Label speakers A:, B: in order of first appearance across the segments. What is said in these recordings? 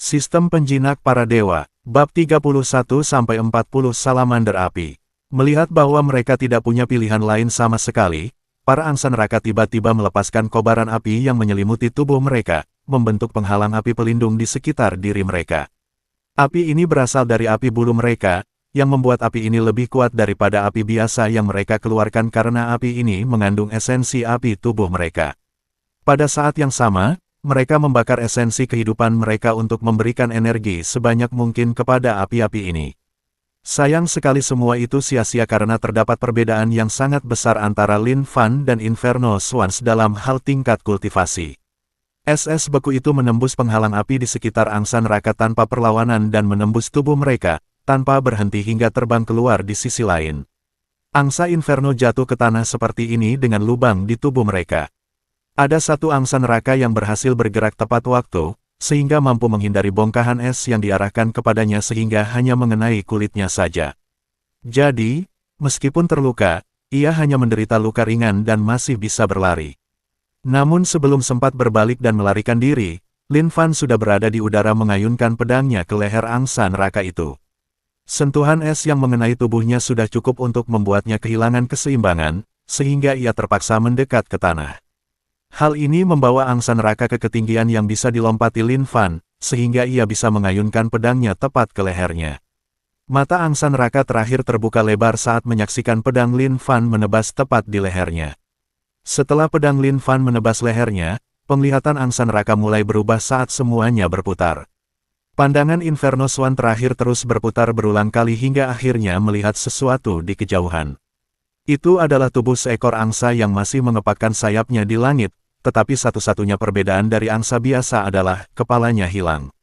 A: Sistem penjinak para dewa, bab 31-40 Salamander Api. Melihat bahwa mereka tidak punya pilihan lain sama sekali, para angsa neraka tiba-tiba melepaskan kobaran api yang menyelimuti tubuh mereka, membentuk penghalang api pelindung di sekitar diri mereka. Api ini berasal dari api bulu mereka, yang membuat api ini lebih kuat daripada api biasa yang mereka keluarkan karena api ini mengandung esensi api tubuh mereka. Pada saat yang sama, mereka membakar esensi kehidupan mereka untuk memberikan energi sebanyak mungkin kepada api-api ini. Sayang sekali semua itu sia-sia karena terdapat perbedaan yang sangat besar antara Lin Fan dan Inferno Swans dalam hal tingkat kultivasi. SS beku itu menembus penghalang api di sekitar angsa neraka tanpa perlawanan dan menembus tubuh mereka, tanpa berhenti hingga terbang keluar di sisi lain. Angsa Inferno jatuh ke tanah seperti ini dengan lubang di tubuh mereka. Ada satu angsa neraka yang berhasil bergerak tepat waktu, sehingga mampu menghindari bongkahan es yang diarahkan kepadanya sehingga hanya mengenai kulitnya saja. Jadi, meskipun terluka, ia hanya menderita luka ringan dan masih bisa berlari. Namun sebelum sempat berbalik dan melarikan diri, Lin Fan sudah berada di udara mengayunkan pedangnya ke leher angsa neraka itu. Sentuhan es yang mengenai tubuhnya sudah cukup untuk membuatnya kehilangan keseimbangan, sehingga ia terpaksa mendekat ke tanah. Hal ini membawa angsa neraka ke ketinggian yang bisa dilompati Lin Fan, sehingga ia bisa mengayunkan pedangnya tepat ke lehernya. Mata angsa neraka terakhir terbuka lebar saat menyaksikan pedang Lin Fan menebas tepat di lehernya. Setelah pedang Lin Fan menebas lehernya, penglihatan angsa neraka mulai berubah saat semuanya berputar. Pandangan Inferno Swan terakhir terus berputar berulang kali hingga akhirnya melihat sesuatu di kejauhan. Itu adalah tubuh seekor angsa yang masih mengepakkan sayapnya di langit, tetapi satu-satunya perbedaan dari angsa biasa adalah kepalanya hilang.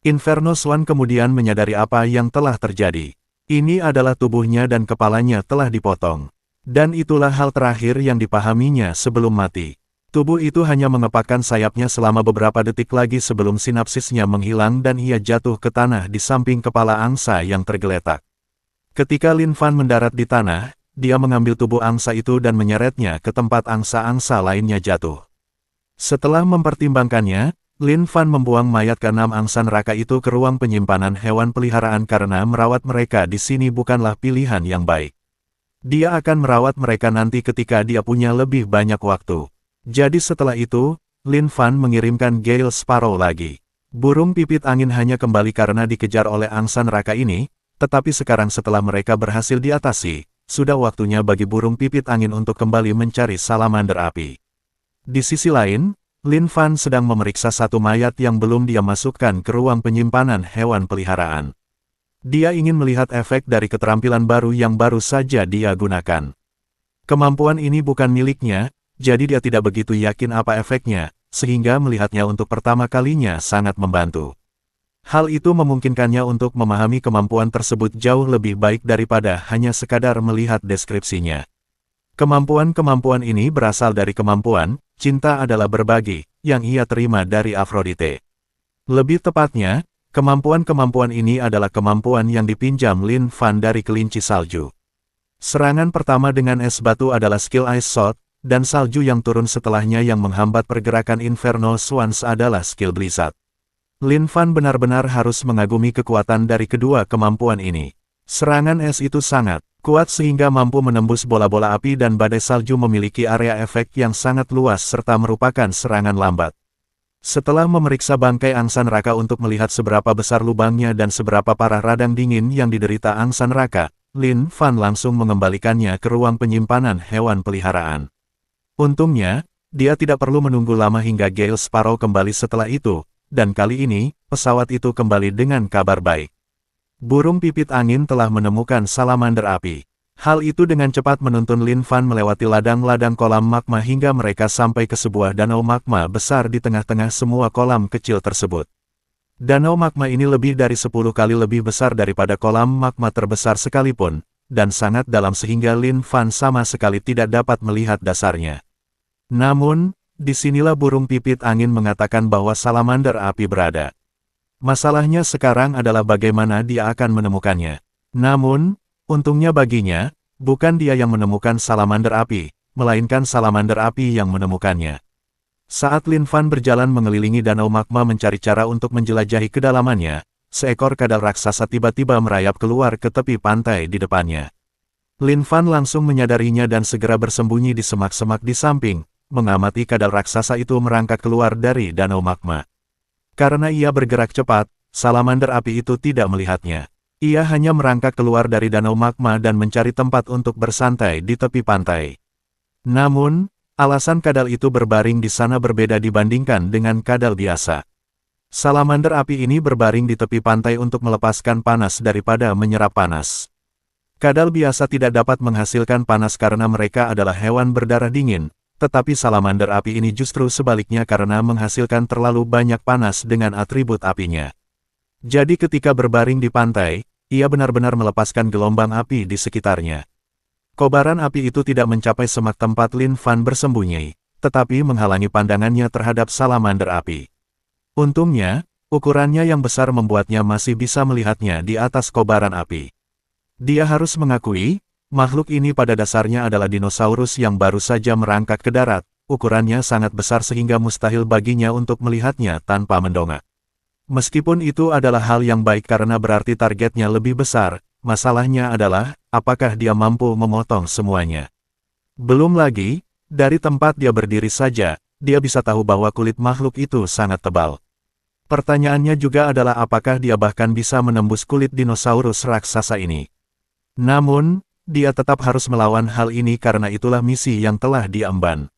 A: Inferno Swan kemudian menyadari apa yang telah terjadi. Ini adalah tubuhnya dan kepalanya telah dipotong. Dan itulah hal terakhir yang dipahaminya sebelum mati. Tubuh itu hanya mengepakkan sayapnya selama beberapa detik lagi sebelum sinapsisnya menghilang dan ia jatuh ke tanah di samping kepala angsa yang tergeletak. Ketika Lin Fan mendarat di tanah, dia mengambil tubuh angsa itu dan menyeretnya ke tempat angsa-angsa lainnya jatuh. Setelah mempertimbangkannya, Lin Fan membuang mayat ke-6 angsa neraka itu ke ruang penyimpanan hewan peliharaan karena merawat mereka di sini bukanlah pilihan yang baik. Dia akan merawat mereka nanti ketika dia punya lebih banyak waktu. Jadi setelah itu, Lin Fan mengirimkan Gale Sparrow lagi. Burung pipit angin hanya kembali karena dikejar oleh angsa neraka ini, tetapi sekarang setelah mereka berhasil diatasi, sudah waktunya bagi burung pipit angin untuk kembali mencari salamander api. Di sisi lain, Lin Fan sedang memeriksa satu mayat yang belum dia masukkan ke ruang penyimpanan hewan peliharaan. Dia ingin melihat efek dari keterampilan baru yang baru saja dia gunakan. Kemampuan ini bukan miliknya, jadi dia tidak begitu yakin apa efeknya, sehingga melihatnya untuk pertama kalinya sangat membantu. Hal itu memungkinkannya untuk memahami kemampuan tersebut jauh lebih baik daripada hanya sekadar melihat deskripsinya. Kemampuan-kemampuan ini berasal dari kemampuan, cinta adalah berbagi, yang ia terima dari Aphrodite. Lebih tepatnya, kemampuan-kemampuan ini adalah kemampuan yang dipinjam Lin Fan dari kelinci salju. Serangan pertama dengan es batu adalah skill Ice Shot, dan salju yang turun setelahnya yang menghambat pergerakan Inferno Swans adalah skill Blizzard. Lin Fan benar-benar harus mengagumi kekuatan dari kedua kemampuan ini. Serangan es itu sangat kuat sehingga mampu menembus bola-bola api dan badai salju memiliki area efek yang sangat luas serta merupakan serangan lambat. Setelah memeriksa bangkai angsa neraka untuk melihat seberapa besar lubangnya dan seberapa parah radang dingin yang diderita angsa neraka, Lin Fan langsung mengembalikannya ke ruang penyimpanan hewan peliharaan. Untungnya, dia tidak perlu menunggu lama hingga Gale Sparrow kembali setelah itu, dan kali ini, pesawat itu kembali dengan kabar baik. Burung pipit angin telah menemukan salamander api. Hal itu dengan cepat menuntun Lin Fan melewati ladang-ladang kolam magma hingga mereka sampai ke sebuah danau magma besar di tengah-tengah semua kolam kecil tersebut. Danau magma ini lebih dari 10 kali lebih besar daripada kolam magma terbesar sekalipun, dan sangat dalam sehingga Lin Fan sama sekali tidak dapat melihat dasarnya. Namun, disinilah burung pipit angin mengatakan bahwa salamander api berada. Masalahnya sekarang adalah bagaimana dia akan menemukannya. Namun, untungnya baginya, bukan dia yang menemukan salamander api, melainkan salamander api yang menemukannya. Saat Lin Fan berjalan mengelilingi danau magma mencari cara untuk menjelajahi kedalamannya, seekor kadal raksasa tiba-tiba merayap keluar ke tepi pantai di depannya. Lin Fan langsung menyadarinya dan segera bersembunyi di semak-semak di samping, mengamati kadal raksasa itu merangkak keluar dari danau magma. Karena ia bergerak cepat, salamander api itu tidak melihatnya. Ia hanya merangkak keluar dari danau magma dan mencari tempat untuk bersantai di tepi pantai. Namun, alasan kadal itu berbaring di sana berbeda dibandingkan dengan kadal biasa. Salamander api ini berbaring di tepi pantai untuk melepaskan panas daripada menyerap panas. Kadal biasa tidak dapat menghasilkan panas karena mereka adalah hewan berdarah dingin, tetapi salamander api ini justru sebaliknya karena menghasilkan terlalu banyak panas dengan atribut apinya. Jadi ketika berbaring di pantai, ia benar-benar melepaskan gelombang api di sekitarnya. Kobaran api itu tidak mencapai semak tempat Lin Fan bersembunyi, tetapi menghalangi pandangannya terhadap salamander api. Untungnya, ukurannya yang besar membuatnya masih bisa melihatnya di atas kobaran api. Dia harus mengakui, makhluk ini pada dasarnya adalah dinosaurus yang baru saja merangkak ke darat, ukurannya sangat besar sehingga mustahil baginya untuk melihatnya tanpa mendongak. Meskipun itu adalah hal yang baik karena berarti targetnya lebih besar, masalahnya adalah, apakah dia mampu memotong semuanya. Belum lagi, dari tempat dia berdiri saja, dia bisa tahu bahwa kulit makhluk itu sangat tebal. Pertanyaannya juga adalah apakah dia bahkan bisa menembus kulit dinosaurus raksasa ini. Namun, dia tetap harus melawan hal ini karena itulah misi yang telah diemban.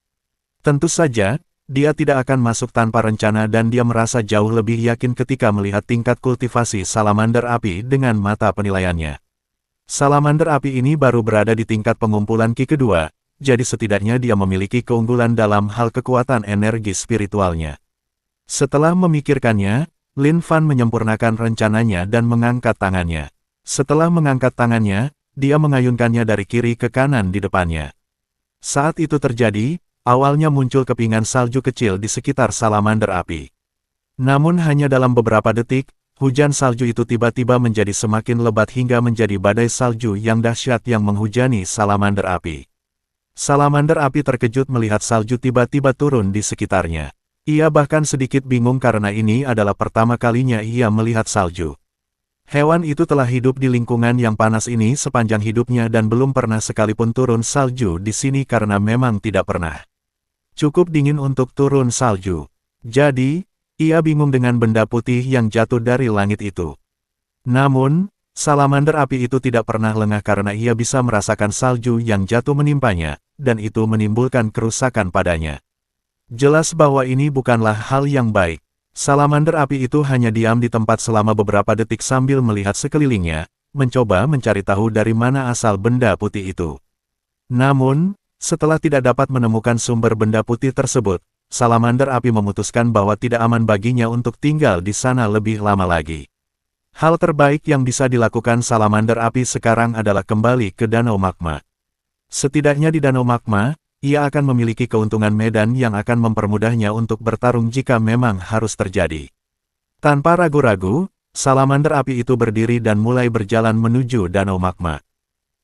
A: Tentu saja, dia tidak akan masuk tanpa rencana dan dia merasa jauh lebih yakin ketika melihat tingkat kultivasi salamander api dengan mata penilaiannya. Salamander api ini baru berada di tingkat pengumpulan Ki kedua, jadi setidaknya dia memiliki keunggulan dalam hal kekuatan energi spiritualnya. Setelah memikirkannya, Lin Fan menyempurnakan rencananya dan mengangkat tangannya. Setelah mengangkat tangannya, dia mengayunkannya dari kiri ke kanan di depannya. Saat itu terjadi, awalnya muncul kepingan salju kecil di sekitar salamander api. Namun hanya dalam beberapa detik, hujan salju itu tiba-tiba menjadi semakin lebat hingga menjadi badai salju yang dahsyat yang menghujani salamander api. Salamander api terkejut melihat salju tiba-tiba turun di sekitarnya. Ia bahkan sedikit bingung karena ini adalah pertama kalinya ia melihat salju. Hewan itu telah hidup di lingkungan yang panas ini sepanjang hidupnya dan belum pernah sekalipun turun salju di sini karena memang tidak pernah. Cukup dingin untuk turun salju. Jadi, ia bingung dengan benda putih yang jatuh dari langit itu. Namun, salamander api itu tidak pernah lengah karena ia bisa merasakan salju yang jatuh menimpanya, dan itu menimbulkan kerusakan padanya. Jelas bahwa ini bukanlah hal yang baik. Salamander api itu hanya diam di tempat selama beberapa detik sambil melihat sekelilingnya, mencoba mencari tahu dari mana asal benda putih itu. Namun, setelah tidak dapat menemukan sumber benda putih tersebut, salamander api memutuskan bahwa tidak aman baginya untuk tinggal di sana lebih lama lagi. Hal terbaik yang bisa dilakukan salamander api sekarang adalah kembali ke danau magma. Setidaknya di danau magma, ia akan memiliki keuntungan medan yang akan mempermudahnya untuk bertarung jika memang harus terjadi. Tanpa ragu-ragu, salamander api itu berdiri dan mulai berjalan menuju danau magma.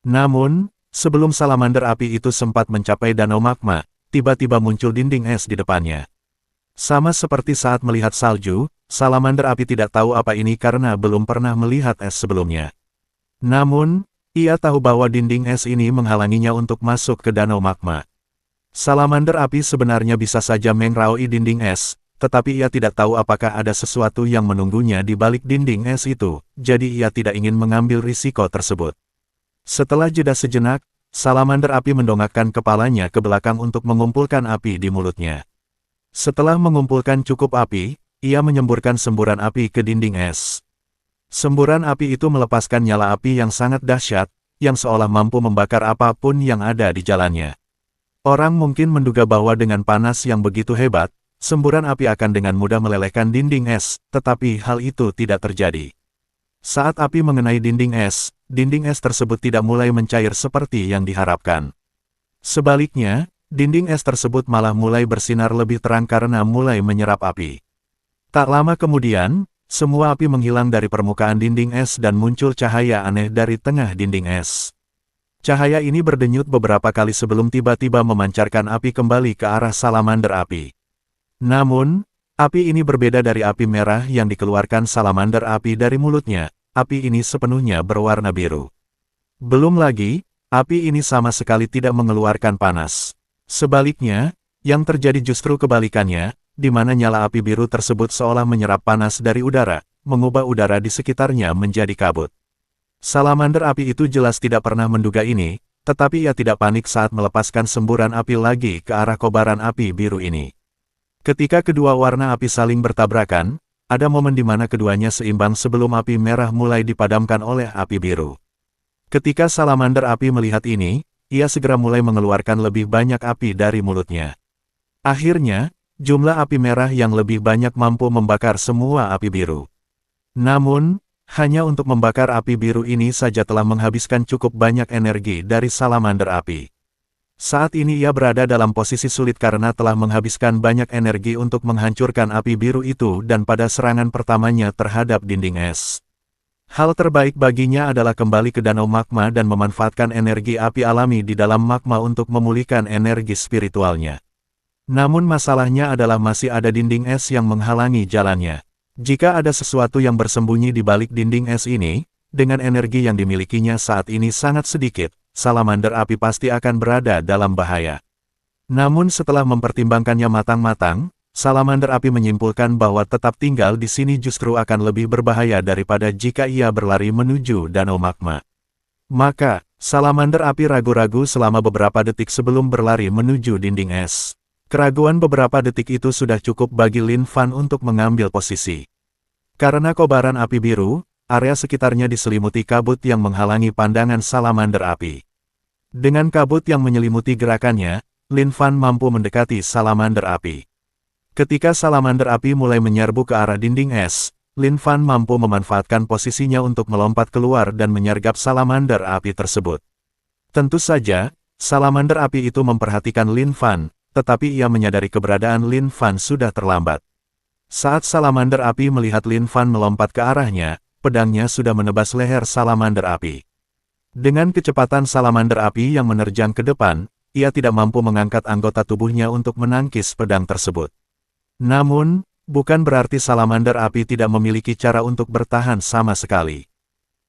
A: Namun, sebelum salamander api itu sempat mencapai danau magma, tiba-tiba muncul dinding es di depannya. Sama seperti saat melihat salju, salamander api tidak tahu apa ini karena belum pernah melihat es sebelumnya. Namun, ia tahu bahwa dinding es ini menghalanginya untuk masuk ke danau magma. Salamander api sebenarnya bisa saja mengraui dinding es, tetapi ia tidak tahu apakah ada sesuatu yang menunggunya di balik dinding es itu, jadi ia tidak ingin mengambil risiko tersebut. Setelah jeda sejenak, salamander api mendongakkan kepalanya ke belakang untuk mengumpulkan api di mulutnya. Setelah mengumpulkan cukup api, ia menyemburkan semburan api ke dinding es. Semburan api itu melepaskan nyala api yang sangat dahsyat, yang seolah mampu membakar apapun yang ada di jalannya. Orang mungkin menduga bahwa dengan panas yang begitu hebat, semburan api akan dengan mudah melelehkan dinding es, tetapi hal itu tidak terjadi. Saat api mengenai dinding es tersebut tidak mulai mencair seperti yang diharapkan. Sebaliknya, dinding es tersebut malah mulai bersinar lebih terang karena mulai menyerap api. Tak lama kemudian, semua api menghilang dari permukaan dinding es dan muncul cahaya aneh dari tengah dinding es. Cahaya ini berdenyut beberapa kali sebelum tiba-tiba memancarkan api kembali ke arah salamander api. Namun, api ini berbeda dari api merah yang dikeluarkan salamander api dari mulutnya. Api ini sepenuhnya berwarna biru. Belum lagi, api ini sama sekali tidak mengeluarkan panas. Sebaliknya, yang terjadi justru kebalikannya, di mana nyala api biru tersebut seolah menyerap panas dari udara, mengubah udara di sekitarnya menjadi kabut. Salamander api itu jelas tidak pernah menduga ini, tetapi ia tidak panik saat melepaskan semburan api lagi ke arah kobaran api biru ini. Ketika kedua warna api saling bertabrakan, ada momen di mana keduanya seimbang sebelum api merah mulai dipadamkan oleh api biru. Ketika salamander api melihat ini, ia segera mulai mengeluarkan lebih banyak api dari mulutnya. Akhirnya, jumlah api merah yang lebih banyak mampu membakar semua api biru. Namun, hanya untuk membakar api biru ini saja telah menghabiskan cukup banyak energi dari salamander api. Saat ini ia berada dalam posisi sulit karena telah menghabiskan banyak energi untuk menghancurkan api biru itu dan pada serangan pertamanya terhadap dinding es. Hal terbaik baginya adalah kembali ke danau magma dan memanfaatkan energi api alami di dalam magma untuk memulihkan energi spiritualnya. Namun masalahnya adalah masih ada dinding es yang menghalangi jalannya. Jika ada sesuatu yang bersembunyi di balik dinding es ini, dengan energi yang dimilikinya saat ini sangat sedikit, salamander api pasti akan berada dalam bahaya. Namun setelah mempertimbangkannya matang-matang, salamander api menyimpulkan bahwa tetap tinggal di sini justru akan lebih berbahaya daripada jika ia berlari menuju danau magma. Maka, salamander api ragu-ragu selama beberapa detik sebelum berlari menuju dinding es. Keraguan beberapa detik itu sudah cukup bagi Lin Fan untuk mengambil posisi. Karena kobaran api biru, area sekitarnya diselimuti kabut yang menghalangi pandangan salamander api. Dengan kabut yang menyelimuti gerakannya, Lin Fan mampu mendekati salamander api. Ketika salamander api mulai menyerbu ke arah dinding es, Lin Fan mampu memanfaatkan posisinya untuk melompat keluar dan menyergap salamander api tersebut. Tentu saja, salamander api itu memperhatikan Lin Fan, tetapi ia menyadari keberadaan Lin Fan sudah terlambat. Saat salamander api melihat Lin Fan melompat ke arahnya, pedangnya sudah menebas leher salamander api. Dengan kecepatan salamander api yang menerjang ke depan, ia tidak mampu mengangkat anggota tubuhnya untuk menangkis pedang tersebut. Namun, bukan berarti salamander api tidak memiliki cara untuk bertahan sama sekali.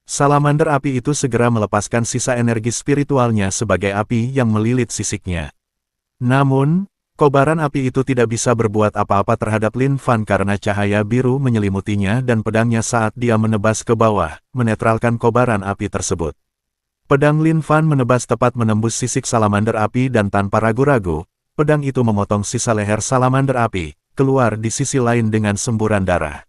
A: Salamander api itu segera melepaskan sisa energi spiritualnya sebagai api yang melilit sisiknya. Namun, kobaran api itu tidak bisa berbuat apa-apa terhadap Lin Fan karena cahaya biru menyelimutinya dan pedangnya saat dia menebas ke bawah, menetralkan kobaran api tersebut. Pedang Lin Fan menebas tepat menembus sisik salamander api dan tanpa ragu-ragu, pedang itu memotong sisa leher salamander api, keluar di sisi lain dengan semburan darah.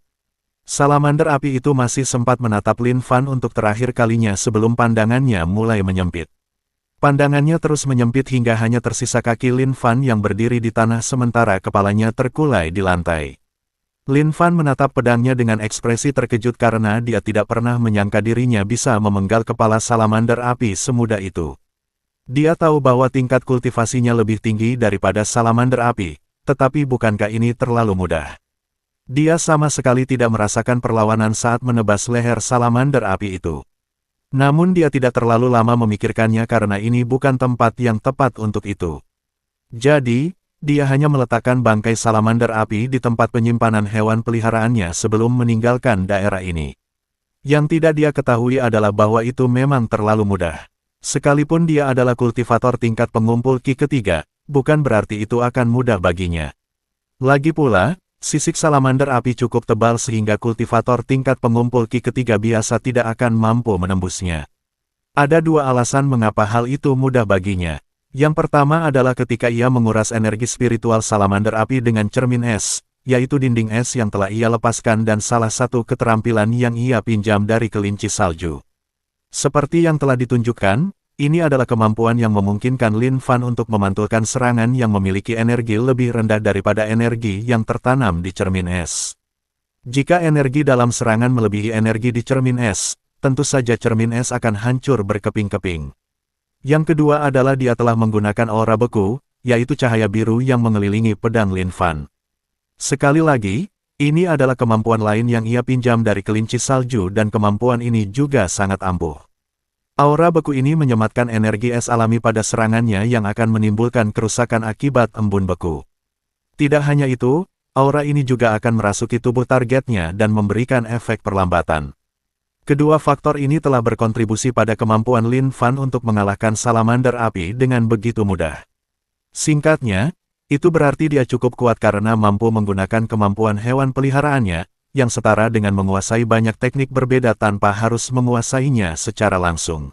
A: Salamander api itu masih sempat menatap Lin Fan untuk terakhir kalinya sebelum pandangannya mulai menyempit. Pandangannya terus menyempit hingga hanya tersisa kaki Lin Fan yang berdiri di tanah sementara kepalanya terkulai di lantai. Lin Fan menatap pedangnya dengan ekspresi terkejut karena dia tidak pernah menyangka dirinya bisa memenggal kepala salamander api semudah itu. Dia tahu bahwa tingkat kultivasinya lebih tinggi daripada salamander api, tetapi bukankah ini terlalu mudah? Dia sama sekali tidak merasakan perlawanan saat menebas leher salamander api itu. Namun dia tidak terlalu lama memikirkannya karena ini bukan tempat yang tepat untuk itu. Jadi, dia hanya meletakkan bangkai salamander api di tempat penyimpanan hewan peliharaannya sebelum meninggalkan daerah ini. Yang tidak dia ketahui adalah bahwa itu memang terlalu mudah. Sekalipun dia adalah kultivator tingkat pengumpul Ki ketiga, bukan berarti itu akan mudah baginya. Lagi pula, sisik salamander api cukup tebal sehingga kultivator tingkat pengumpul Ki ketiga biasa tidak akan mampu menembusnya. Ada dua alasan mengapa hal itu mudah baginya. Yang pertama adalah ketika ia menguras energi spiritual salamander api dengan cermin es, yaitu dinding es yang telah ia lepaskan dan salah satu keterampilan yang ia pinjam dari kelinci salju. Seperti yang telah ditunjukkan, ini adalah kemampuan yang memungkinkan Lin Fan untuk memantulkan serangan yang memiliki energi lebih rendah daripada energi yang tertanam di cermin es. Jika energi dalam serangan melebihi energi di cermin es, tentu saja cermin es akan hancur berkeping-keping. Yang kedua adalah dia telah menggunakan aura beku, yaitu cahaya biru yang mengelilingi pedang Lin Fan. Sekali lagi, ini adalah kemampuan lain yang ia pinjam dari kelinci salju dan kemampuan ini juga sangat ampuh. Aura beku ini menyematkan energi es alami pada serangannya yang akan menimbulkan kerusakan akibat embun beku. Tidak hanya itu, aura ini juga akan merasuki tubuh targetnya dan memberikan efek perlambatan. Kedua faktor ini telah berkontribusi pada kemampuan Lin Fan untuk mengalahkan salamander api dengan begitu mudah. Singkatnya, itu berarti dia cukup kuat karena mampu menggunakan kemampuan hewan peliharaannya, yang setara dengan menguasai banyak teknik berbeda tanpa harus menguasainya secara langsung.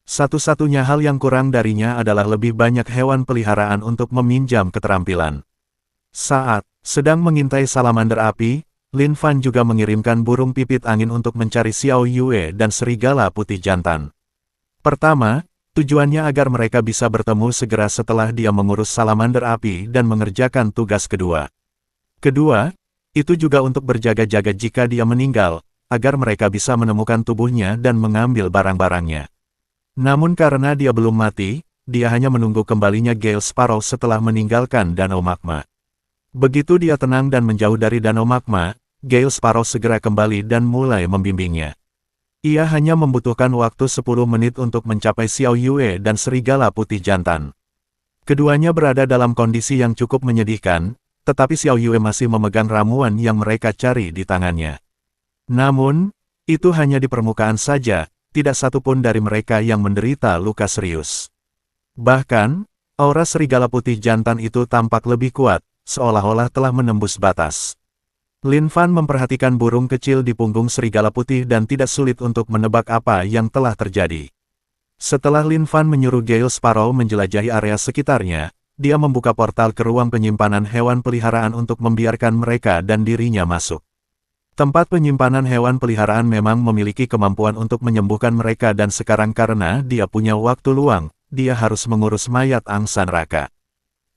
A: Satu-satunya hal yang kurang darinya adalah lebih banyak hewan peliharaan untuk meminjam keterampilan. Saat sedang mengintai salamander api, Lin Fan juga mengirimkan burung pipit angin untuk mencari Xiao Yue dan serigala putih jantan. Pertama, tujuannya agar mereka bisa bertemu segera setelah dia mengurus salamander api dan mengerjakan tugas kedua. Kedua, itu juga untuk berjaga-jaga jika dia meninggal, agar mereka bisa menemukan tubuhnya dan mengambil barang-barangnya. Namun karena dia belum mati, dia hanya menunggu kembalinya Gale Sparrow setelah meninggalkan Danau Magma. Begitu dia tenang dan menjauh dari Danau Magma, Gale Sparrow segera kembali dan mulai membimbingnya. Ia hanya membutuhkan waktu 10 menit untuk mencapai Xiao Yue dan serigala putih jantan. Keduanya berada dalam kondisi yang cukup menyedihkan, tetapi Xiao Yue masih memegang ramuan yang mereka cari di tangannya. Namun, itu hanya di permukaan saja. Tidak satupun dari mereka yang menderita luka serius. Bahkan, aura serigala putih jantan itu tampak lebih kuat, seolah-olah telah menembus batas. Lin Fan memperhatikan burung kecil di punggung serigala putih dan tidak sulit untuk menebak apa yang telah terjadi. Setelah Lin Fan menyuruh Gale Sparrow menjelajahi area sekitarnya, dia membuka portal ke ruang penyimpanan hewan peliharaan untuk membiarkan mereka dan dirinya masuk. Tempat penyimpanan hewan peliharaan memang memiliki kemampuan untuk menyembuhkan mereka dan sekarang karena dia punya waktu luang, dia harus mengurus mayat angsa neraka.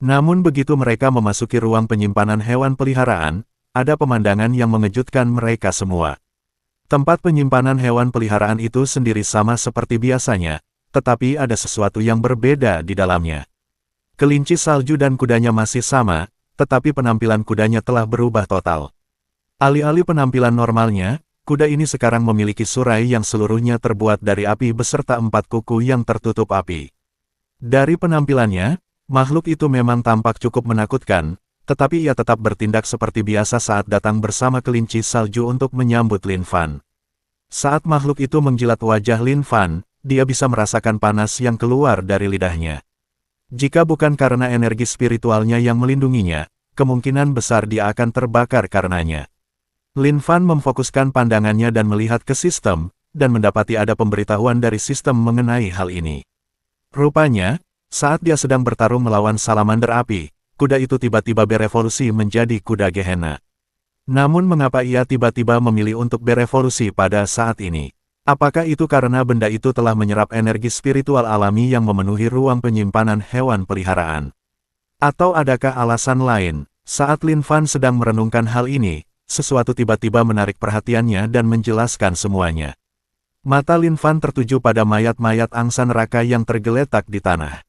A: Namun begitu mereka memasuki ruang penyimpanan hewan peliharaan, ada pemandangan yang mengejutkan mereka semua. Tempat penyimpanan hewan peliharaan itu sendiri sama seperti biasanya, tetapi ada sesuatu yang berbeda di dalamnya. Kelinci salju dan kudanya masih sama, tetapi penampilan kudanya telah berubah total. Alih-alih penampilan normalnya, kuda ini sekarang memiliki surai yang seluruhnya terbuat dari api beserta 4 kuku yang tertutup api. Dari penampilannya, makhluk itu memang tampak cukup menakutkan, tetapi ia tetap bertindak seperti biasa saat datang bersama kelinci salju untuk menyambut Lin Fan. Saat makhluk itu menjilat wajah Lin Fan, dia bisa merasakan panas yang keluar dari lidahnya. Jika bukan karena energi spiritualnya yang melindunginya, kemungkinan besar dia akan terbakar karenanya. Lin Fan memfokuskan pandangannya dan melihat ke sistem, dan mendapati ada pemberitahuan dari sistem mengenai hal ini. Rupanya, saat dia sedang bertarung melawan salamander api, kuda itu tiba-tiba berevolusi menjadi kuda Gehenna. Namun mengapa ia tiba-tiba memilih untuk berevolusi pada saat ini? Apakah itu karena benda itu telah menyerap energi spiritual alami yang memenuhi ruang penyimpanan hewan peliharaan? Atau adakah alasan lain? Saat Lin Fan sedang merenungkan hal ini, sesuatu tiba-tiba menarik perhatiannya dan menjelaskan semuanya. Mata Lin Fan tertuju pada mayat-mayat angsa neraka yang tergeletak di tanah.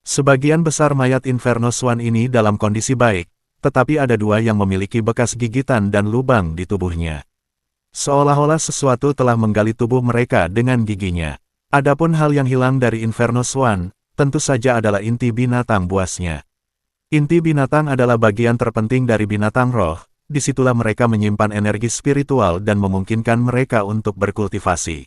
A: Sebagian besar mayat Inferno Swan ini dalam kondisi baik, tetapi ada 2 yang memiliki bekas gigitan dan lubang di tubuhnya. Seolah-olah sesuatu telah menggali tubuh mereka dengan giginya. Adapun hal yang hilang dari Inferno Swan, tentu saja adalah inti binatang buasnya. Inti binatang adalah bagian terpenting dari binatang roh. Disitulah mereka menyimpan energi spiritual dan memungkinkan mereka untuk berkultivasi.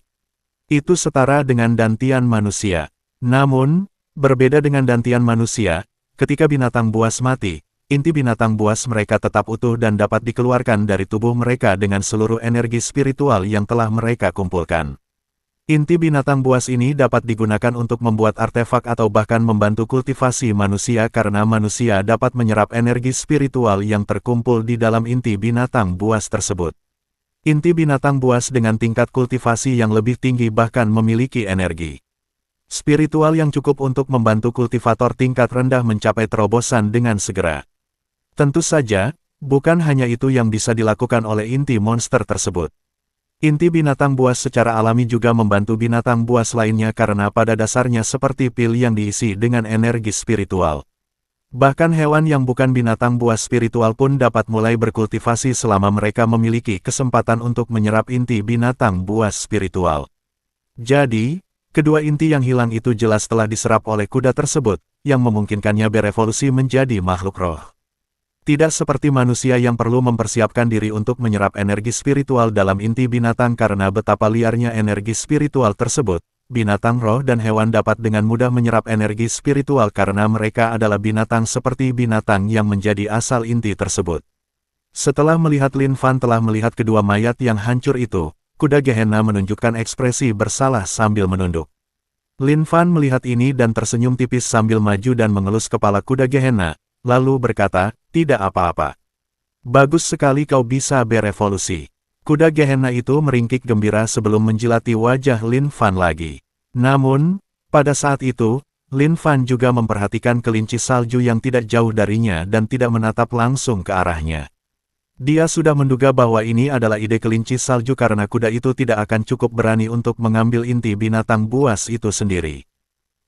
A: Itu setara dengan dantian manusia. Namun, berbeda dengan dantian manusia, ketika binatang buas mati, inti binatang buas mereka tetap utuh dan dapat dikeluarkan dari tubuh mereka dengan seluruh energi spiritual yang telah mereka kumpulkan. Inti binatang buas ini dapat digunakan untuk membuat artefak atau bahkan membantu kultivasi manusia karena manusia dapat menyerap energi spiritual yang terkumpul di dalam inti binatang buas tersebut. Inti binatang buas dengan tingkat kultivasi yang lebih tinggi bahkan memiliki energi spiritual yang cukup untuk membantu kultivator tingkat rendah mencapai terobosan dengan segera. Tentu saja, bukan hanya itu yang bisa dilakukan oleh inti monster tersebut. Inti binatang buas secara alami juga membantu binatang buas lainnya karena pada dasarnya seperti pil yang diisi dengan energi spiritual. Bahkan hewan yang bukan binatang buas spiritual pun dapat mulai berkultivasi selama mereka memiliki kesempatan untuk menyerap inti binatang buas spiritual. Jadi, kedua inti yang hilang itu jelas telah diserap oleh kuda tersebut, yang memungkinkannya berevolusi menjadi makhluk roh. Tidak seperti manusia yang perlu mempersiapkan diri untuk menyerap energi spiritual dalam inti binatang karena betapa liarnya energi spiritual tersebut. Binatang roh dan hewan dapat dengan mudah menyerap energi spiritual karena mereka adalah binatang seperti binatang yang menjadi asal inti tersebut. Setelah melihat Lin Fan telah melihat kedua mayat yang hancur itu, kuda Gehenna menunjukkan ekspresi bersalah sambil menunduk. Lin Fan melihat ini dan tersenyum tipis sambil maju dan mengelus kepala kuda Gehenna, lalu berkata, "Tidak apa-apa. Bagus sekali kau bisa berevolusi." Kuda Gehenna itu meringkik gembira sebelum menjilati wajah Lin Fan lagi. Namun, pada saat itu, Lin Fan juga memperhatikan kelinci salju yang tidak jauh darinya dan tidak menatap langsung ke arahnya. Dia sudah menduga bahwa ini adalah ide kelinci salju karena kuda itu tidak akan cukup berani untuk mengambil inti binatang buas itu sendiri.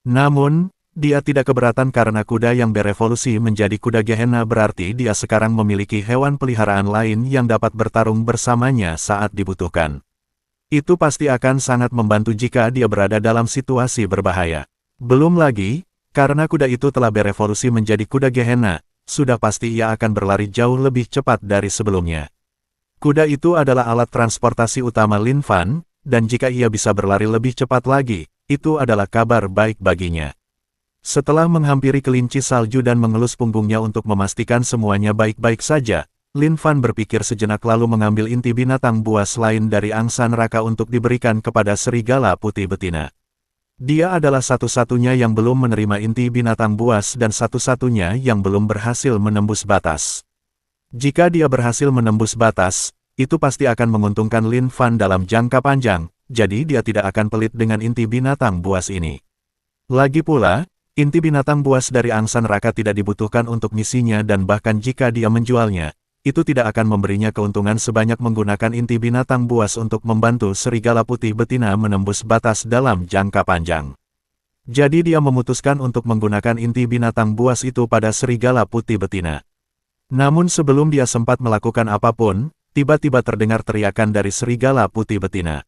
A: Namun, dia tidak keberatan karena kuda yang berevolusi menjadi kuda Gehenna berarti dia sekarang memiliki hewan peliharaan lain yang dapat bertarung bersamanya saat dibutuhkan. Itu pasti akan sangat membantu jika dia berada dalam situasi berbahaya. Belum lagi, karena kuda itu telah berevolusi menjadi kuda Gehenna, sudah pasti ia akan berlari jauh lebih cepat dari sebelumnya. Kuda itu adalah alat transportasi utama Lin Fan, dan jika ia bisa berlari lebih cepat lagi, itu adalah kabar baik baginya. Setelah menghampiri kelinci salju dan mengelus punggungnya untuk memastikan semuanya baik-baik saja, Lin Fan berpikir sejenak lalu mengambil inti binatang buas lain dari angsa neraka untuk diberikan kepada serigala putih betina. Dia adalah satu-satunya yang belum menerima inti binatang buas dan satu-satunya yang belum berhasil menembus batas. Jika dia berhasil menembus batas, itu pasti akan menguntungkan Lin Fan dalam jangka panjang, jadi dia tidak akan pelit dengan inti binatang buas ini. Lagi pula, inti binatang buas dari angsa neraka tidak dibutuhkan untuk misinya dan bahkan jika dia menjualnya, itu tidak akan memberinya keuntungan sebanyak menggunakan inti binatang buas untuk membantu serigala putih betina menembus batas dalam jangka panjang. Jadi dia memutuskan untuk menggunakan inti binatang buas itu pada serigala putih betina. Namun sebelum dia sempat melakukan apapun, tiba-tiba terdengar teriakan dari serigala putih betina.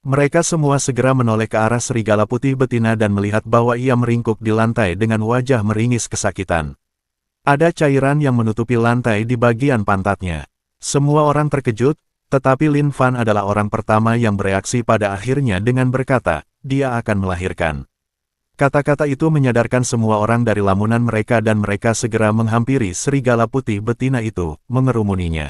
A: Mereka semua segera menoleh ke arah serigala putih betina dan melihat bahwa ia meringkuk di lantai dengan wajah meringis kesakitan. Ada cairan yang menutupi lantai di bagian pantatnya. Semua orang terkejut, tetapi Lin Fan adalah orang pertama yang bereaksi pada akhirnya dengan berkata, dia akan melahirkan. Kata-kata itu menyadarkan semua orang dari lamunan mereka dan mereka segera menghampiri serigala putih betina itu, mengerumuninya.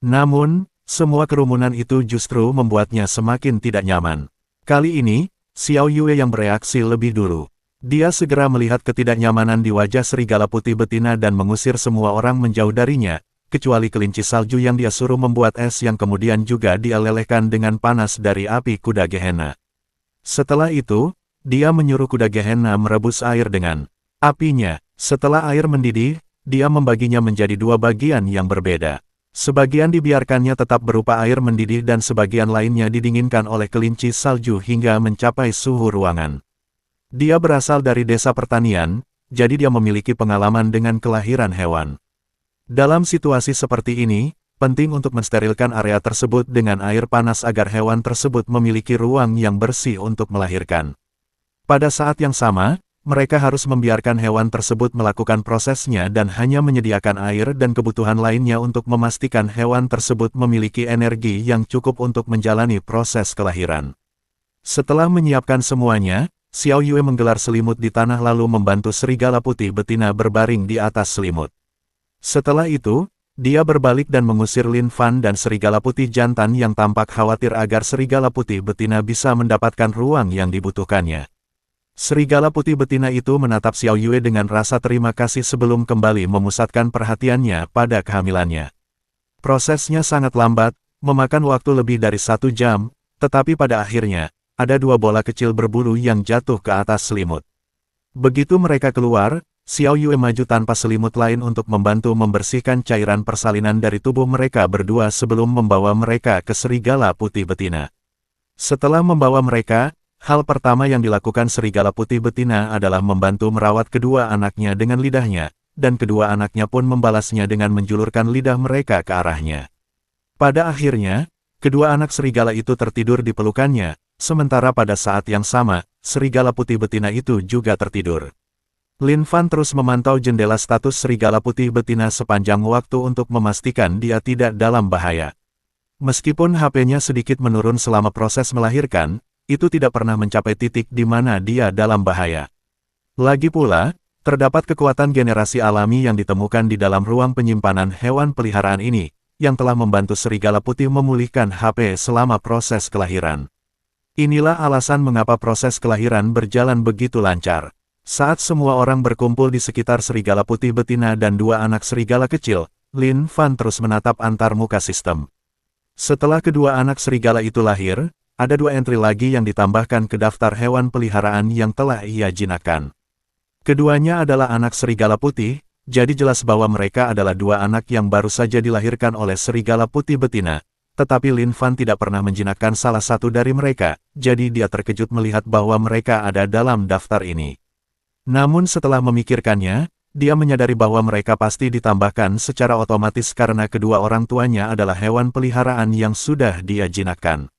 A: Namun, semua kerumunan itu justru membuatnya semakin tidak nyaman. Kali ini, Xiao Yue yang bereaksi lebih dulu. Dia segera melihat ketidaknyamanan di wajah serigala putih betina dan mengusir semua orang menjauh darinya, kecuali kelinci salju yang dia suruh membuat es yang kemudian juga dia lelehkan dengan panas dari api kuda Gehenna. Setelah itu, dia menyuruh kuda Gehenna merebus air dengan apinya. Setelah air mendidih, dia membaginya menjadi dua bagian yang berbeda. Sebagian dibiarkannya tetap berupa air mendidih dan sebagian lainnya didinginkan oleh kelinci salju hingga mencapai suhu ruangan. Dia berasal dari desa pertanian, jadi dia memiliki pengalaman dengan kelahiran hewan. Dalam situasi seperti ini, penting untuk mensterilkan area tersebut dengan air panas agar hewan tersebut memiliki ruang yang bersih untuk melahirkan. Pada saat yang sama, mereka harus membiarkan hewan tersebut melakukan prosesnya dan hanya menyediakan air dan kebutuhan lainnya untuk memastikan hewan tersebut memiliki energi yang cukup untuk menjalani proses kelahiran. Setelah menyiapkan semuanya, Xiao Yue menggelar selimut di tanah lalu membantu serigala putih betina berbaring di atas selimut. Setelah itu, dia berbalik dan mengusir Lin Fan dan serigala putih jantan yang tampak khawatir agar serigala putih betina bisa mendapatkan ruang yang dibutuhkannya. Serigala putih betina itu menatap Xiao Yue dengan rasa terima kasih sebelum kembali memusatkan perhatiannya pada kehamilannya. Prosesnya sangat lambat, memakan waktu lebih dari 1 jam, tetapi pada akhirnya, ada 2 bola kecil berbulu yang jatuh ke atas selimut. Begitu mereka keluar, Xiao Yue maju tanpa selimut lain untuk membantu membersihkan cairan persalinan dari tubuh mereka berdua sebelum membawa mereka ke serigala putih betina. Setelah membawa mereka, hal pertama yang dilakukan serigala putih betina adalah membantu merawat kedua anaknya dengan lidahnya, dan kedua anaknya pun membalasnya dengan menjulurkan lidah mereka ke arahnya. Pada akhirnya, kedua anak serigala itu tertidur di pelukannya, sementara pada saat yang sama, serigala putih betina itu juga tertidur. Lin Fan terus memantau jendela status serigala putih betina sepanjang waktu untuk memastikan dia tidak dalam bahaya. Meskipun HP-nya sedikit menurun selama proses melahirkan, itu tidak pernah mencapai titik di mana dia dalam bahaya. Lagi pula, terdapat kekuatan generasi alami yang ditemukan di dalam ruang penyimpanan hewan peliharaan ini, yang telah membantu serigala putih memulihkan HP selama proses kelahiran. Inilah alasan mengapa proses kelahiran berjalan begitu lancar. Saat semua orang berkumpul di sekitar serigala putih betina dan dua anak serigala kecil, Lin Fan terus menatap antarmuka sistem. Setelah kedua anak serigala itu lahir, ada 2 entry lagi yang ditambahkan ke daftar hewan peliharaan yang telah ia jinakkan. Keduanya adalah anak serigala putih, jadi jelas bahwa mereka adalah 2 anak yang baru saja dilahirkan oleh serigala putih betina. Tetapi Lin Fan tidak pernah menjinakkan salah satu dari mereka, jadi dia terkejut melihat bahwa mereka ada dalam daftar ini. Namun setelah memikirkannya, dia menyadari bahwa mereka pasti ditambahkan secara otomatis karena kedua orang tuanya adalah hewan peliharaan yang sudah dia jinakkan.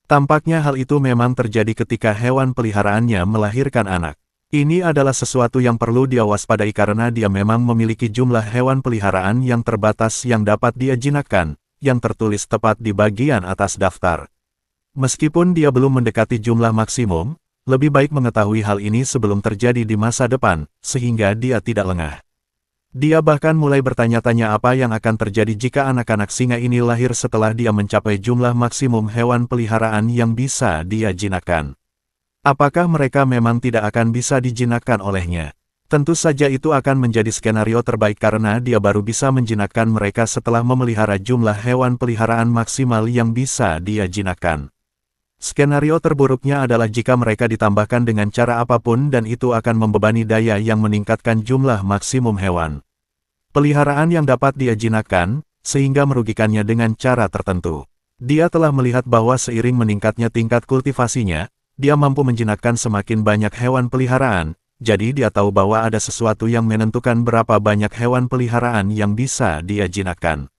A: Tampaknya hal itu memang terjadi ketika hewan peliharaannya melahirkan anak. Ini adalah sesuatu yang perlu dia waspadai karena dia memang memiliki jumlah hewan peliharaan yang terbatas yang dapat dia jinakkan, yang tertulis tepat di bagian atas daftar. Meskipun dia belum mendekati jumlah maksimum, lebih baik mengetahui hal ini sebelum terjadi di masa depan, sehingga dia tidak lengah. Dia bahkan mulai bertanya-tanya apa yang akan terjadi jika anak-anak singa ini lahir setelah dia mencapai jumlah maksimum hewan peliharaan yang bisa dia jinakkan. Apakah mereka memang tidak akan bisa dijinakkan olehnya? Tentu saja itu akan menjadi skenario terbaik karena dia baru bisa menjinakkan mereka setelah memelihara jumlah hewan peliharaan maksimal yang bisa dia jinakkan. Skenario terburuknya adalah jika mereka ditambahkan dengan cara apapun dan itu akan membebani daya yang meningkatkan jumlah maksimum hewan peliharaan yang dapat dia jinakkan, sehingga merugikannya dengan cara tertentu. Dia telah melihat bahwa seiring meningkatnya tingkat kultivasinya, dia mampu menjinakkan semakin banyak hewan peliharaan, jadi dia tahu bahwa ada sesuatu yang menentukan berapa banyak hewan peliharaan yang bisa dia jinakkan.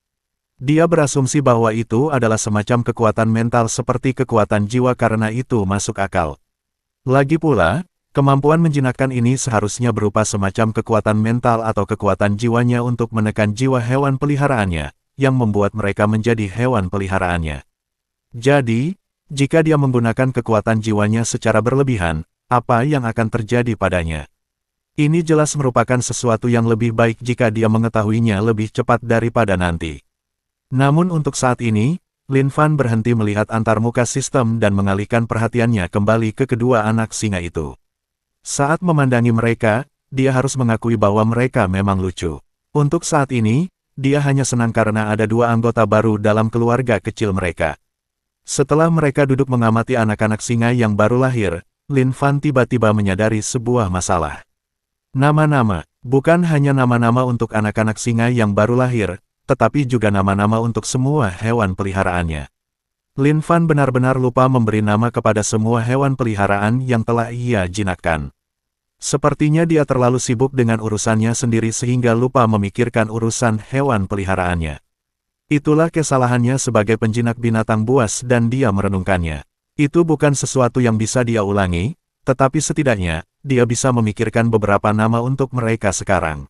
A: Dia berasumsi bahwa itu adalah semacam kekuatan mental seperti kekuatan jiwa karena itu masuk akal. Lagi pula, kemampuan menjinakkan ini seharusnya berupa semacam kekuatan mental atau kekuatan jiwanya untuk menekan jiwa hewan peliharaannya, yang membuat mereka menjadi hewan peliharaannya. Jadi, jika dia menggunakan kekuatan jiwanya secara berlebihan, apa yang akan terjadi padanya? Ini jelas merupakan sesuatu yang lebih baik jika dia mengetahuinya lebih cepat daripada nanti. Namun untuk saat ini, Lin Fan berhenti melihat antarmuka sistem dan mengalihkan perhatiannya kembali ke kedua anak singa itu. Saat memandangi mereka, dia harus mengakui bahwa mereka memang lucu. Untuk saat ini, dia hanya senang karena ada 2 anggota baru dalam keluarga kecil mereka. Setelah mereka duduk mengamati anak-anak singa yang baru lahir, Lin Fan tiba-tiba menyadari sebuah masalah. Nama-nama, bukan hanya nama-nama untuk anak-anak singa yang baru lahir, tetapi juga nama-nama untuk semua hewan peliharaannya. Lin Fan benar-benar lupa memberi nama kepada semua hewan peliharaan yang telah ia jinakkan. Sepertinya dia terlalu sibuk dengan urusannya sendiri sehingga lupa memikirkan urusan hewan peliharaannya. Itulah kesalahannya sebagai penjinak binatang buas dan dia merenungkannya. Itu bukan sesuatu yang bisa dia ulangi, tetapi setidaknya, dia bisa memikirkan beberapa nama untuk mereka sekarang.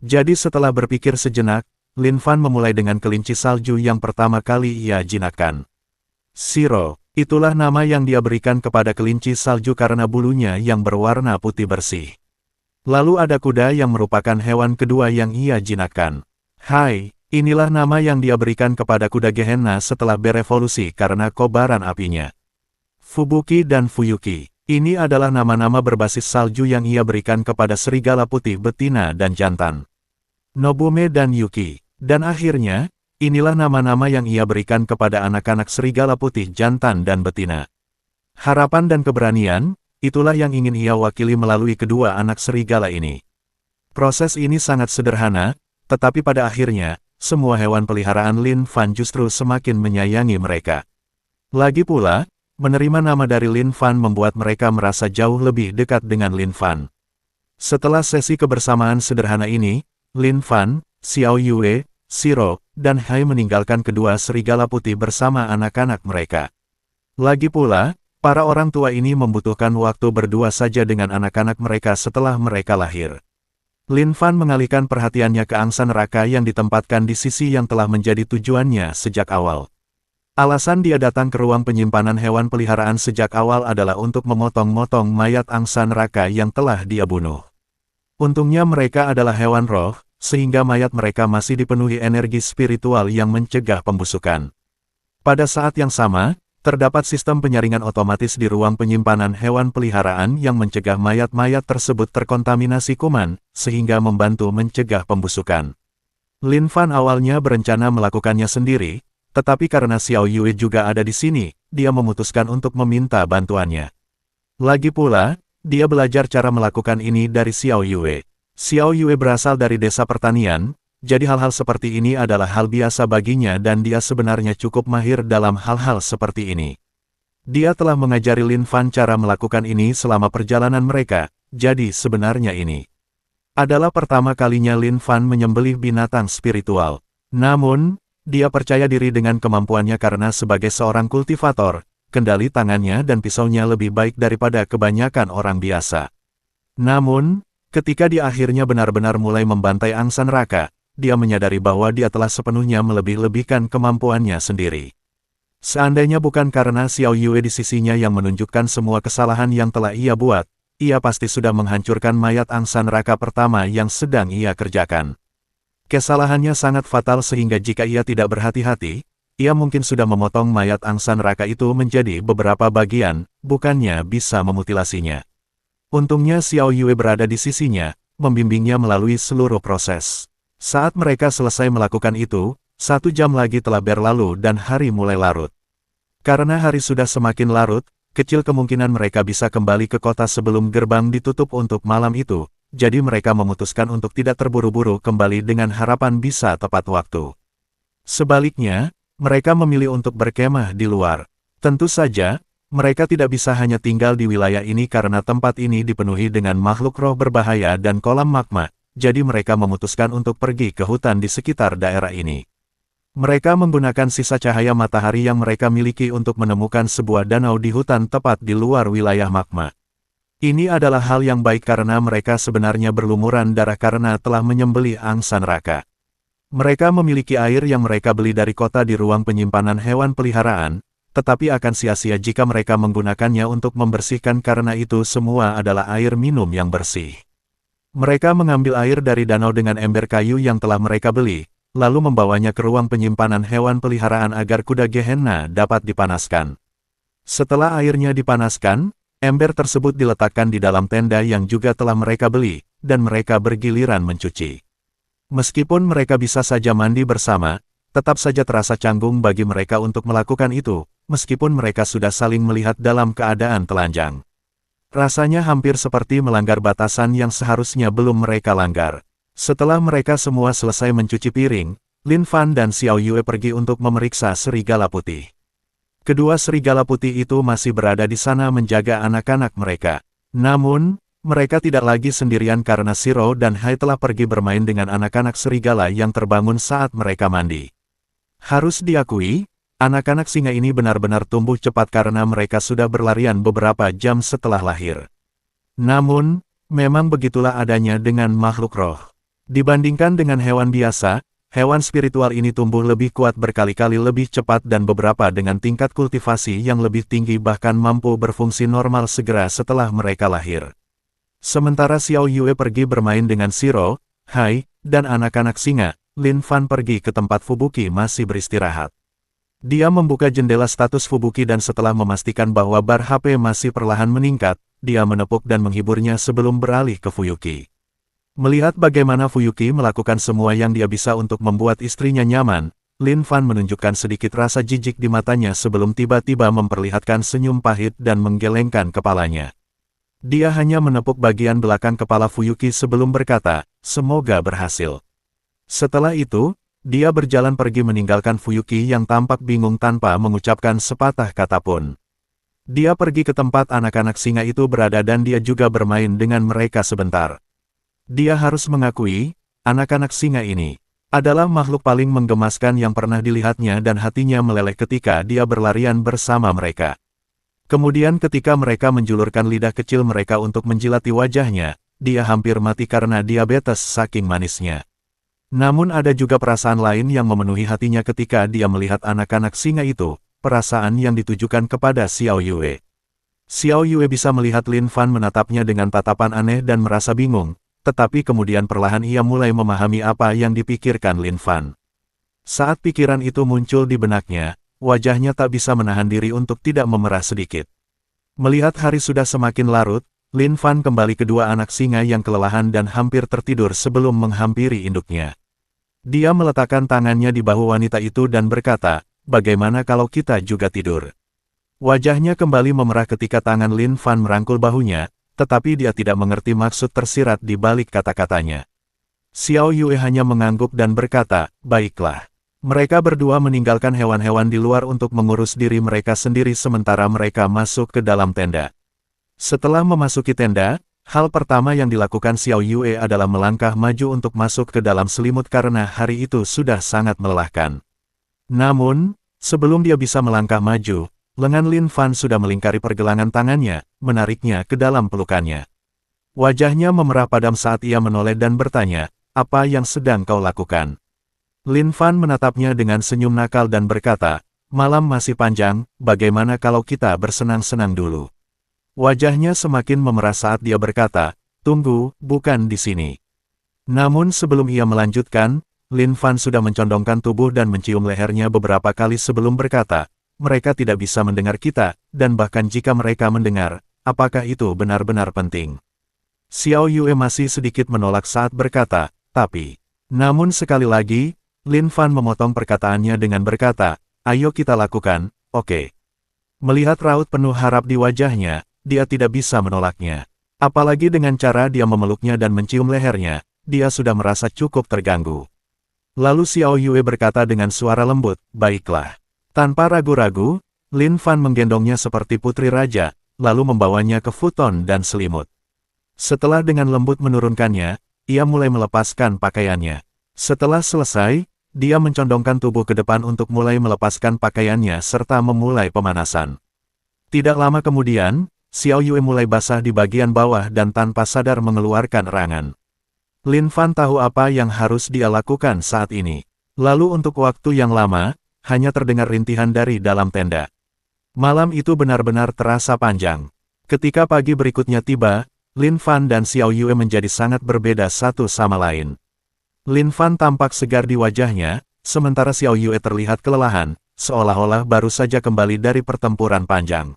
A: Jadi setelah berpikir sejenak, Lin Fan memulai dengan kelinci salju yang pertama kali ia jinakkan. Shiro, itulah nama yang dia berikan kepada kelinci salju karena bulunya yang berwarna putih bersih. Lalu ada kuda yang merupakan hewan kedua yang ia jinakkan. Hai, inilah nama yang dia berikan kepada kuda Gehenna setelah berevolusi karena kobaran apinya. Fubuki dan Fuyuki, ini adalah nama-nama berbasis salju yang ia berikan kepada serigala putih betina dan jantan. Nobume dan Yuki. Dan akhirnya, inilah nama-nama yang ia berikan kepada anak-anak serigala putih jantan dan betina. Harapan dan keberanian, itulah yang ingin ia wakili melalui kedua anak serigala ini. Proses ini sangat sederhana, tetapi pada akhirnya, semua hewan peliharaan Lin Fan justru semakin menyayangi mereka. Lagi pula, menerima nama dari Lin Fan membuat mereka merasa jauh lebih dekat dengan Lin Fan. Setelah sesi kebersamaan sederhana ini, Lin Fan, Xiao Yue, Shiro, dan Hai meninggalkan kedua serigala putih bersama anak-anak mereka. Lagi pula, Para orang tua ini membutuhkan waktu berdua saja dengan anak-anak mereka setelah mereka lahir. Lin Fan mengalihkan perhatiannya ke angsa neraka yang ditempatkan di sisi yang telah menjadi tujuannya sejak awal. Alasan dia datang ke ruang penyimpanan hewan peliharaan sejak awal adalah untuk memotong-motong mayat angsa neraka yang telah dia bunuh. Untungnya mereka adalah hewan roh, sehingga mayat mereka masih dipenuhi energi spiritual yang mencegah pembusukan. Pada saat yang sama, terdapat sistem penyaringan otomatis di ruang penyimpanan hewan peliharaan yang mencegah mayat-mayat tersebut terkontaminasi kuman, sehingga membantu mencegah pembusukan. Lin Fan awalnya berencana melakukannya sendiri, tetapi karena Xiao Yue juga ada di sini, dia memutuskan untuk meminta bantuannya. Lagi pula, dia belajar cara melakukan ini dari Xiao Yue. Xiao Yue berasal dari desa pertanian, jadi hal-hal seperti ini adalah hal biasa baginya dan dia sebenarnya cukup mahir dalam hal-hal seperti ini. Dia telah mengajari Lin Fan cara melakukan ini selama perjalanan mereka, jadi sebenarnya ini adalah pertama kalinya Lin Fan menyembelih binatang spiritual. Namun, dia percaya diri dengan kemampuannya karena sebagai seorang kultivator, kendali tangannya dan pisaunya lebih baik daripada kebanyakan orang biasa. Namun, ketika dia akhirnya benar-benar mulai membantai angsa neraka, dia menyadari bahwa dia telah sepenuhnya melebih-lebihkan kemampuannya sendiri. Seandainya bukan karena Xiao Yue di sisinya yang menunjukkan semua kesalahan yang telah ia buat, ia pasti sudah menghancurkan mayat angsa neraka pertama yang sedang ia kerjakan. Kesalahannya sangat fatal sehingga jika ia tidak berhati-hati, ia mungkin sudah memotong mayat angsa neraka itu menjadi beberapa bagian, bukannya bisa memutilasinya. Untungnya Xiao Yue berada di sisinya, membimbingnya melalui seluruh proses. Saat mereka selesai melakukan itu, 1 jam lagi telah berlalu dan hari mulai larut. Karena hari sudah semakin larut, kecil kemungkinan mereka bisa kembali ke kota sebelum gerbang ditutup untuk malam itu, jadi mereka memutuskan untuk tidak terburu-buru kembali dengan harapan bisa tepat waktu. Sebaliknya, mereka memilih untuk berkemah di luar. Tentu saja, mereka tidak bisa hanya tinggal di wilayah ini karena tempat ini dipenuhi dengan makhluk roh berbahaya dan kolam magma. Jadi mereka memutuskan untuk pergi ke hutan di sekitar daerah ini. Mereka menggunakan sisa cahaya matahari yang mereka miliki untuk menemukan sebuah danau di hutan tepat di luar wilayah magma. Ini adalah hal yang baik karena mereka sebenarnya berlumuran darah karena telah menyembelih angsa neraka. Mereka memiliki air yang mereka beli dari kota di ruang penyimpanan hewan peliharaan, tetapi akan sia-sia jika mereka menggunakannya untuk membersihkan karena itu semua adalah air minum yang bersih. Mereka mengambil air dari danau dengan ember kayu yang telah mereka beli, lalu membawanya ke ruang penyimpanan hewan peliharaan agar kuda Gehenna dapat dipanaskan. Setelah airnya dipanaskan, ember tersebut diletakkan di dalam tenda yang juga telah mereka beli, dan mereka bergiliran mencuci. Meskipun mereka bisa saja mandi bersama, tetap saja terasa canggung bagi mereka untuk melakukan itu, meskipun mereka sudah saling melihat dalam keadaan telanjang. Rasanya hampir seperti melanggar batasan yang seharusnya belum mereka langgar. Setelah mereka semua selesai mencuci piring, Lin Fan dan Xiao Yue pergi untuk memeriksa serigala putih. Kedua serigala putih itu masih berada di sana menjaga anak-anak mereka. Namun, mereka tidak lagi sendirian karena Shiro dan Hai telah pergi bermain dengan anak-anak serigala yang terbangun saat mereka mandi. Harus diakui, anak-anak singa ini benar-benar tumbuh cepat karena mereka sudah berlarian beberapa jam setelah lahir. Namun, memang begitulah adanya dengan makhluk roh. Dibandingkan dengan hewan biasa, hewan spiritual ini tumbuh lebih kuat berkali-kali lebih cepat dan beberapa dengan tingkat kultivasi yang lebih tinggi bahkan mampu berfungsi normal segera setelah mereka lahir. Sementara Xiao Yue pergi bermain dengan Shiro, Hai, dan anak-anak singa, Lin Fan pergi ke tempat Fubuki masih beristirahat. Dia membuka jendela status Fubuki dan setelah memastikan bahwa bar HP masih perlahan meningkat, dia menepuk dan menghiburnya sebelum beralih ke Fuyuki. Melihat bagaimana Fuyuki melakukan semua yang dia bisa untuk membuat istrinya nyaman, Lin Fan menunjukkan sedikit rasa jijik di matanya sebelum tiba-tiba memperlihatkan senyum pahit dan menggelengkan kepalanya. Dia hanya menepuk bagian belakang kepala Fuyuki sebelum berkata, "Semoga berhasil." Setelah itu, dia berjalan pergi meninggalkan Fuyuki yang tampak bingung tanpa mengucapkan sepatah kata pun. Dia pergi ke tempat anak-anak singa itu berada dan dia juga bermain dengan mereka sebentar. Dia harus mengakui, anak-anak singa ini adalah makhluk paling menggemaskan yang pernah dilihatnya dan hatinya meleleh ketika dia berlarian bersama mereka. Kemudian ketika mereka menjulurkan lidah kecil mereka untuk menjilati wajahnya, dia hampir mati karena diabetes saking manisnya. Namun ada juga perasaan lain yang memenuhi hatinya ketika dia melihat anak-anak singa itu, perasaan yang ditujukan kepada Xiao Yue. Xiao Yue bisa melihat Lin Fan menatapnya dengan tatapan aneh dan merasa bingung, tetapi kemudian perlahan ia mulai memahami apa yang dipikirkan Lin Fan. Saat pikiran itu muncul di benaknya, wajahnya tak bisa menahan diri untuk tidak memerah sedikit. Melihat hari sudah semakin larut, Lin Fan kembali kedua anak singa yang kelelahan dan hampir tertidur sebelum menghampiri induknya. Dia meletakkan tangannya di bahu wanita itu dan berkata, "Bagaimana kalau kita juga tidur?" Wajahnya kembali memerah ketika tangan Lin Fan merangkul bahunya, tetapi dia tidak mengerti maksud tersirat di balik kata-katanya. Xiao Yue hanya mengangguk dan berkata, "Baiklah." Mereka berdua meninggalkan hewan-hewan di luar untuk mengurus diri mereka sendiri sementara mereka masuk ke dalam tenda. Setelah memasuki tenda, hal pertama yang dilakukan Xiao Yue adalah melangkah maju untuk masuk ke dalam selimut karena hari itu sudah sangat melelahkan. Namun, sebelum dia bisa melangkah maju, lengan Lin Fan sudah melingkari pergelangan tangannya, menariknya ke dalam pelukannya. Wajahnya memerah padam saat ia menoleh dan bertanya, "Apa yang sedang kau lakukan?" Lin Fan menatapnya dengan senyum nakal dan berkata, "Malam masih panjang, bagaimana kalau kita bersenang-senang dulu?" Wajahnya semakin memerah saat dia berkata, "Tunggu, bukan di sini." Namun sebelum ia melanjutkan, Lin Fan sudah mencondongkan tubuh dan mencium lehernya beberapa kali sebelum berkata, "Mereka tidak bisa mendengar kita, dan bahkan jika mereka mendengar, apakah itu benar-benar penting?" Xiao Yue masih sedikit menolak saat berkata, "Tapi." Namun sekali lagi, Lin Fan memotong perkataannya dengan berkata, "Ayo kita lakukan, oke." Melihat raut penuh harap di wajahnya, dia tidak bisa menolaknya. Apalagi dengan cara dia memeluknya dan mencium lehernya, dia sudah merasa cukup terganggu. Lalu Xiao Yue berkata dengan suara lembut, "Baiklah." Tanpa ragu-ragu, Lin Fan menggendongnya seperti putri raja, lalu membawanya ke futon dan selimut. Setelah dengan lembut menurunkannya, ia mulai melepaskan pakaiannya. Setelah selesai, dia mencondongkan tubuh ke depan untuk mulai melepaskan pakaiannya serta memulai pemanasan. Tidak lama kemudian, Xiao Yue mulai basah di bagian bawah dan tanpa sadar mengeluarkan erangan. Lin Fan tahu apa yang harus dia lakukan saat ini. Lalu untuk waktu yang lama, hanya terdengar rintihan dari dalam tenda. Malam itu benar-benar terasa panjang. Ketika pagi berikutnya tiba, Lin Fan dan Xiao Yue menjadi sangat berbeda satu sama lain. Lin Fan tampak segar di wajahnya, sementara Xiao Yue terlihat kelelahan, seolah-olah baru saja kembali dari pertempuran panjang.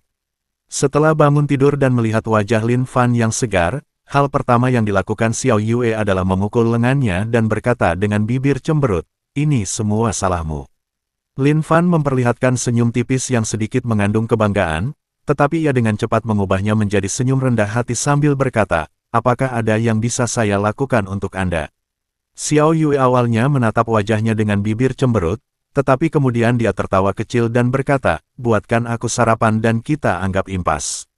A: Setelah bangun tidur dan melihat wajah Lin Fan yang segar, hal pertama yang dilakukan Xiao Yue adalah memukul lengannya dan berkata dengan bibir cemberut, "Ini semua salahmu." Lin Fan memperlihatkan senyum tipis yang sedikit mengandung kebanggaan, tetapi ia dengan cepat mengubahnya menjadi senyum rendah hati sambil berkata, "Apakah ada yang bisa saya lakukan untuk Anda?" Xiao Yue awalnya menatap wajahnya dengan bibir cemberut, tetapi kemudian dia tertawa kecil dan berkata, "Buatkan aku sarapan dan kita anggap impas."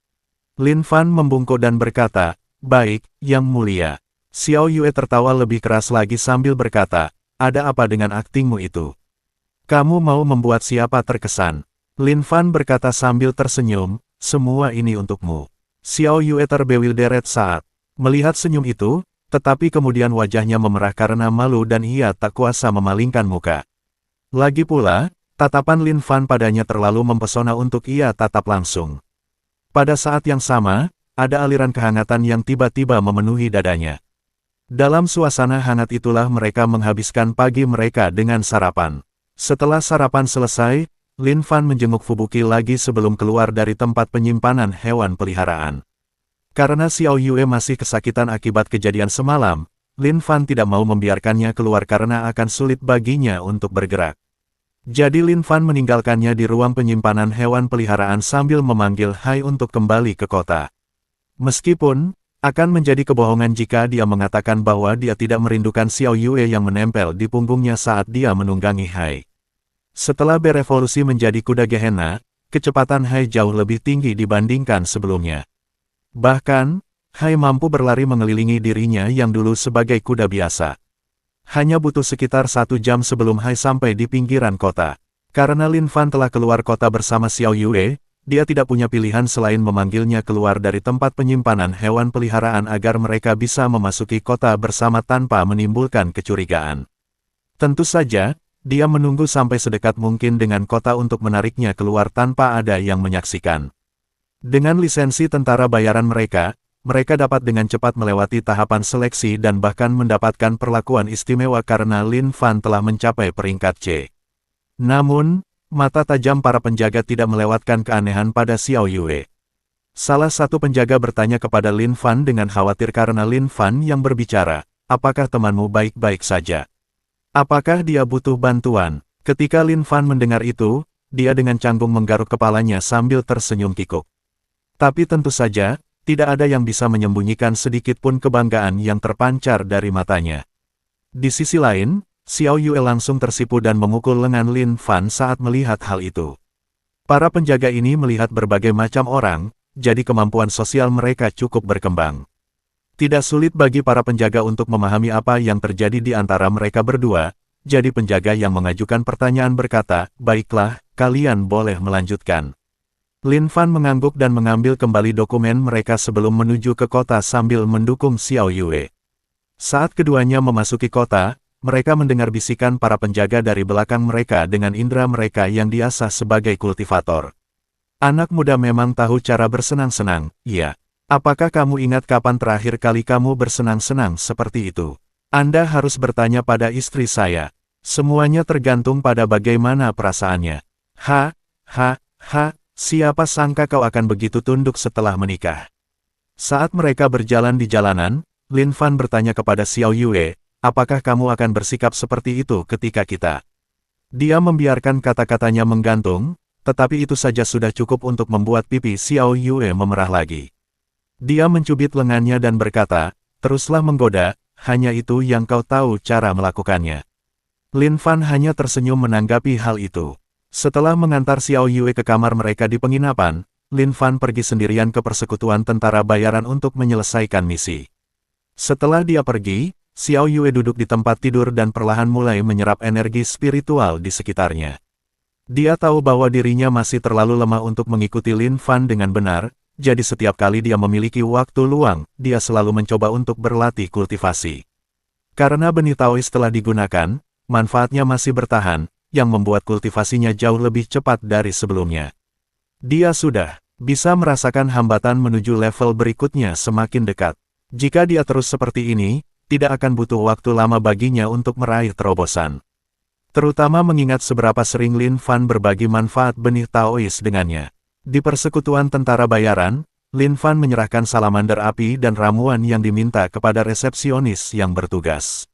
A: Lin Fan membungkuk dan berkata, "Baik, Yang Mulia." Xiao Yue tertawa lebih keras lagi sambil berkata, "Ada apa dengan aktingmu itu? Kamu mau membuat siapa terkesan?" Lin Fan berkata sambil tersenyum, "Semua ini untukmu." Xiao Yue terbewilderet saat melihat senyum itu, tetapi kemudian wajahnya memerah karena malu dan ia tak kuasa memalingkan muka. Lagi pula, tatapan Lin Fan padanya terlalu mempesona untuk ia tatap langsung. Pada saat yang sama, ada aliran kehangatan yang tiba-tiba memenuhi dadanya. Dalam suasana hangat itulah mereka menghabiskan pagi mereka dengan sarapan. Setelah sarapan selesai, Lin Fan menjenguk Fubuki lagi sebelum keluar dari tempat penyimpanan hewan peliharaan. Karena Xiao Yue masih kesakitan akibat kejadian semalam, Lin Fan tidak mau membiarkannya keluar karena akan sulit baginya untuk bergerak. Jadi Lin Fan meninggalkannya di ruang penyimpanan hewan peliharaan sambil memanggil Hai untuk kembali ke kota. Meskipun, akan menjadi kebohongan jika dia mengatakan bahwa dia tidak merindukan Xiao Yue yang menempel di punggungnya saat dia menunggangi Hai. Setelah berevolusi menjadi kuda Gehenna, kecepatan Hai jauh lebih tinggi dibandingkan sebelumnya. Bahkan, Hai mampu berlari mengelilingi dirinya yang dulu sebagai kuda biasa. Hanya butuh sekitar 1 jam sebelum Hai sampai di pinggiran kota. Karena Lin Fan telah keluar kota bersama Xiao Yue, dia tidak punya pilihan selain memanggilnya keluar dari tempat penyimpanan hewan peliharaan agar mereka bisa memasuki kota bersama tanpa menimbulkan kecurigaan. Tentu saja, dia menunggu sampai sedekat mungkin dengan kota untuk menariknya keluar tanpa ada yang menyaksikan. Dengan lisensi tentara bayaran mereka dapat dengan cepat melewati tahapan seleksi dan bahkan mendapatkan perlakuan istimewa karena Lin Fan telah mencapai peringkat C. Namun, mata tajam para penjaga tidak melewatkan keanehan pada Xiao Yue. Salah satu penjaga bertanya kepada Lin Fan dengan khawatir karena Lin Fan yang berbicara, "Apakah temanmu baik-baik saja? Apakah dia butuh bantuan?" Ketika Lin Fan mendengar itu, dia dengan canggung menggaruk kepalanya sambil tersenyum kikuk. Tapi tentu saja, tidak ada yang bisa menyembunyikan sedikit pun kebanggaan yang terpancar dari matanya. Di sisi lain, Xiao Yue langsung tersipu dan memukul lengan Lin Fan saat melihat hal itu. Para penjaga ini melihat berbagai macam orang, jadi kemampuan sosial mereka cukup berkembang. Tidak sulit bagi para penjaga untuk memahami apa yang terjadi di antara mereka berdua, jadi penjaga yang mengajukan pertanyaan berkata, "Baiklah, kalian boleh melanjutkan." Lin Fan mengangguk dan mengambil kembali dokumen mereka sebelum menuju ke kota sambil mendukung Xiao Yue. Saat keduanya memasuki kota, mereka mendengar bisikan para penjaga dari belakang mereka dengan indera mereka yang diasah sebagai kultivator. "Anak muda memang tahu cara bersenang-senang, iya. Apakah kamu ingat kapan terakhir kali kamu bersenang-senang seperti itu? Anda harus bertanya pada istri saya. Semuanya tergantung pada bagaimana perasaannya. Ha, ha, ha. Siapa sangka kau akan begitu tunduk setelah menikah?" Saat mereka berjalan di jalanan, Lin Fan bertanya kepada Xiao Yue, "Apakah kamu akan bersikap seperti itu ketika kita?" Dia membiarkan kata-katanya menggantung, tetapi itu saja sudah cukup untuk membuat pipi Xiao Yue memerah lagi. Dia mencubit lengannya dan berkata, "Teruslah menggoda, hanya itu yang kau tahu cara melakukannya." Lin Fan hanya tersenyum menanggapi hal itu. Setelah mengantar Xiao Yue ke kamar mereka di penginapan, Lin Fan pergi sendirian ke persekutuan tentara bayaran untuk menyelesaikan misi. Setelah dia pergi, Xiao Yue duduk di tempat tidur dan perlahan mulai menyerap energi spiritual di sekitarnya. Dia tahu bahwa dirinya masih terlalu lemah untuk mengikuti Lin Fan dengan benar, jadi setiap kali dia memiliki waktu luang, dia selalu mencoba untuk berlatih kultivasi. Karena benih Taois telah digunakan, manfaatnya masih bertahan, yang membuat kultivasinya jauh lebih cepat dari sebelumnya. Dia sudah bisa merasakan hambatan menuju level berikutnya semakin dekat. Jika dia terus seperti ini, tidak akan butuh waktu lama baginya untuk meraih terobosan. Terutama mengingat seberapa sering Lin Fan berbagi manfaat benih Taois dengannya. Di persekutuan tentara bayaran, Lin Fan menyerahkan salamander api dan ramuan yang diminta kepada resepsionis yang bertugas.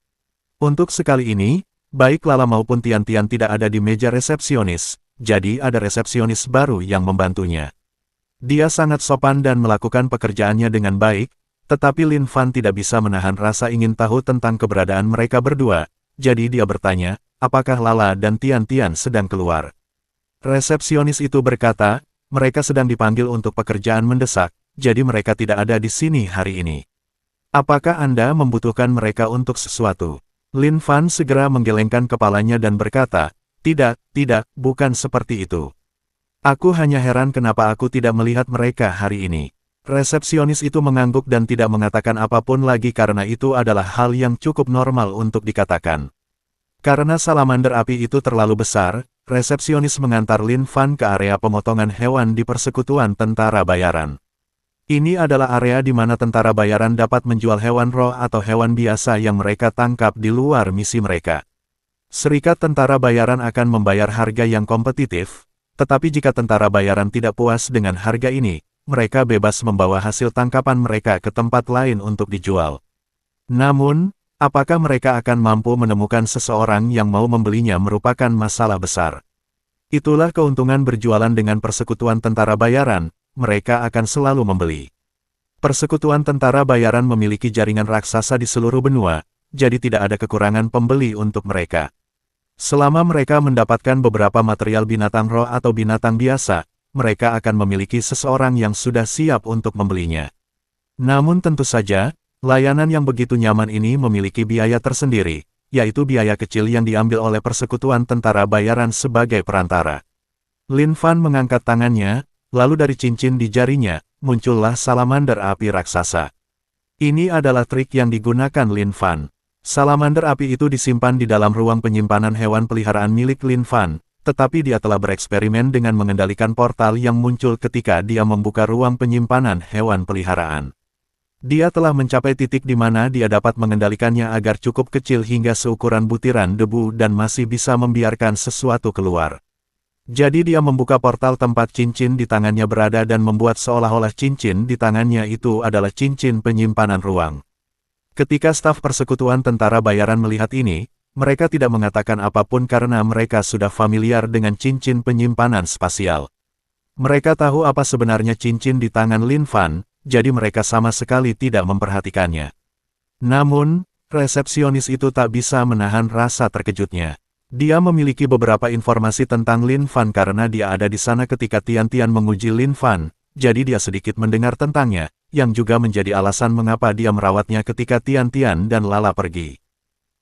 A: Untuk sekali ini, baik Lala maupun Tian-Tian tidak ada di meja resepsionis, jadi ada resepsionis baru yang membantunya. Dia sangat sopan dan melakukan pekerjaannya dengan baik, tetapi Lin Fan tidak bisa menahan rasa ingin tahu tentang keberadaan mereka berdua, jadi dia bertanya, "Apakah Lala dan Tian-Tian sedang keluar?" Resepsionis itu berkata, "Mereka sedang dipanggil untuk pekerjaan mendesak, jadi mereka tidak ada di sini hari ini. Apakah Anda membutuhkan mereka untuk sesuatu?" Lin Fan segera menggelengkan kepalanya dan berkata, tidak, bukan seperti itu. Aku hanya heran kenapa aku tidak melihat mereka hari ini." Resepsionis itu mengangguk dan tidak mengatakan apapun lagi karena itu adalah hal yang cukup normal untuk dikatakan. Karena salamander api itu terlalu besar, resepsionis mengantar Lin Fan ke area pemotongan hewan di persekutuan tentara bayaran. Ini adalah area di mana tentara bayaran dapat menjual hewan roh atau hewan biasa yang mereka tangkap di luar misi mereka. Serikat tentara bayaran akan membayar harga yang kompetitif, tetapi jika tentara bayaran tidak puas dengan harga ini, mereka bebas membawa hasil tangkapan mereka ke tempat lain untuk dijual. Namun, apakah mereka akan mampu menemukan seseorang yang mau membelinya merupakan masalah besar. Itulah keuntungan berjualan dengan persekutuan tentara bayaran. Mereka akan selalu membeli. Persekutuan tentara bayaran memiliki jaringan raksasa di seluruh benua, jadi tidak ada kekurangan pembeli untuk mereka. Selama mereka mendapatkan beberapa material binatang roh atau binatang biasa, mereka akan memiliki seseorang yang sudah siap untuk membelinya. Namun tentu saja, layanan yang begitu nyaman ini memiliki biaya tersendiri, yaitu biaya kecil yang diambil oleh persekutuan tentara bayaran sebagai perantara. Lin Fan mengangkat tangannya, lalu dari cincin di jarinya, muncullah salamander api raksasa. Ini adalah trik yang digunakan Lin Fan. Salamander api itu disimpan di dalam ruang penyimpanan hewan peliharaan milik Lin Fan, tetapi dia telah bereksperimen dengan mengendalikan portal yang muncul ketika dia membuka ruang penyimpanan hewan peliharaan. Dia telah mencapai titik di mana dia dapat mengendalikannya agar cukup kecil hingga seukuran butiran debu dan masih bisa membiarkan sesuatu keluar. Jadi dia membuka portal tempat cincin di tangannya berada dan membuat seolah-olah cincin di tangannya itu adalah cincin penyimpanan ruang. Ketika staf persekutuan tentara bayaran melihat ini, mereka tidak mengatakan apapun karena mereka sudah familiar dengan cincin penyimpanan spasial. Mereka tahu apa sebenarnya cincin di tangan Lin Fan, jadi mereka sama sekali tidak memperhatikannya. Namun, resepsionis itu tak bisa menahan rasa terkejutnya. Dia memiliki beberapa informasi tentang Lin Fan karena dia ada di sana ketika Tian Tian menguji Lin Fan, jadi dia sedikit mendengar tentangnya, yang juga menjadi alasan mengapa dia merawatnya ketika Tian Tian dan Lala pergi.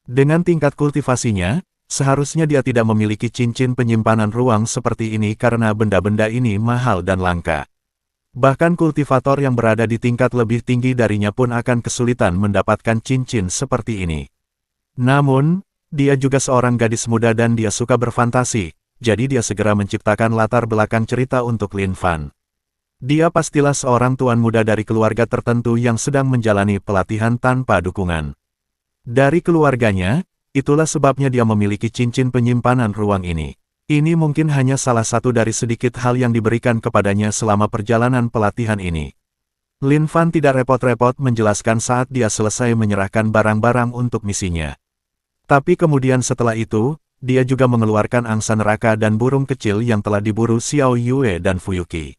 A: Dengan tingkat kultivasinya, seharusnya dia tidak memiliki cincin penyimpanan ruang seperti ini karena benda-benda ini mahal dan langka. Bahkan kultivator yang berada di tingkat lebih tinggi darinya pun akan kesulitan mendapatkan cincin seperti ini. Namun, dia juga seorang gadis muda dan dia suka berfantasi, jadi dia segera menciptakan latar belakang cerita untuk Lin Fan. Dia pastilah seorang tuan muda dari keluarga tertentu yang sedang menjalani pelatihan tanpa dukungan. Dari keluarganya, itulah sebabnya dia memiliki cincin penyimpanan ruang ini. Ini mungkin hanya salah satu dari sedikit hal yang diberikan kepadanya selama perjalanan pelatihan ini. Lin Fan tidak repot-repot menjelaskan saat dia selesai menyerahkan barang-barang untuk misinya. Tapi kemudian setelah itu, dia juga mengeluarkan angsa neraka dan burung kecil yang telah diburu Xiao Yue dan Fuyuki.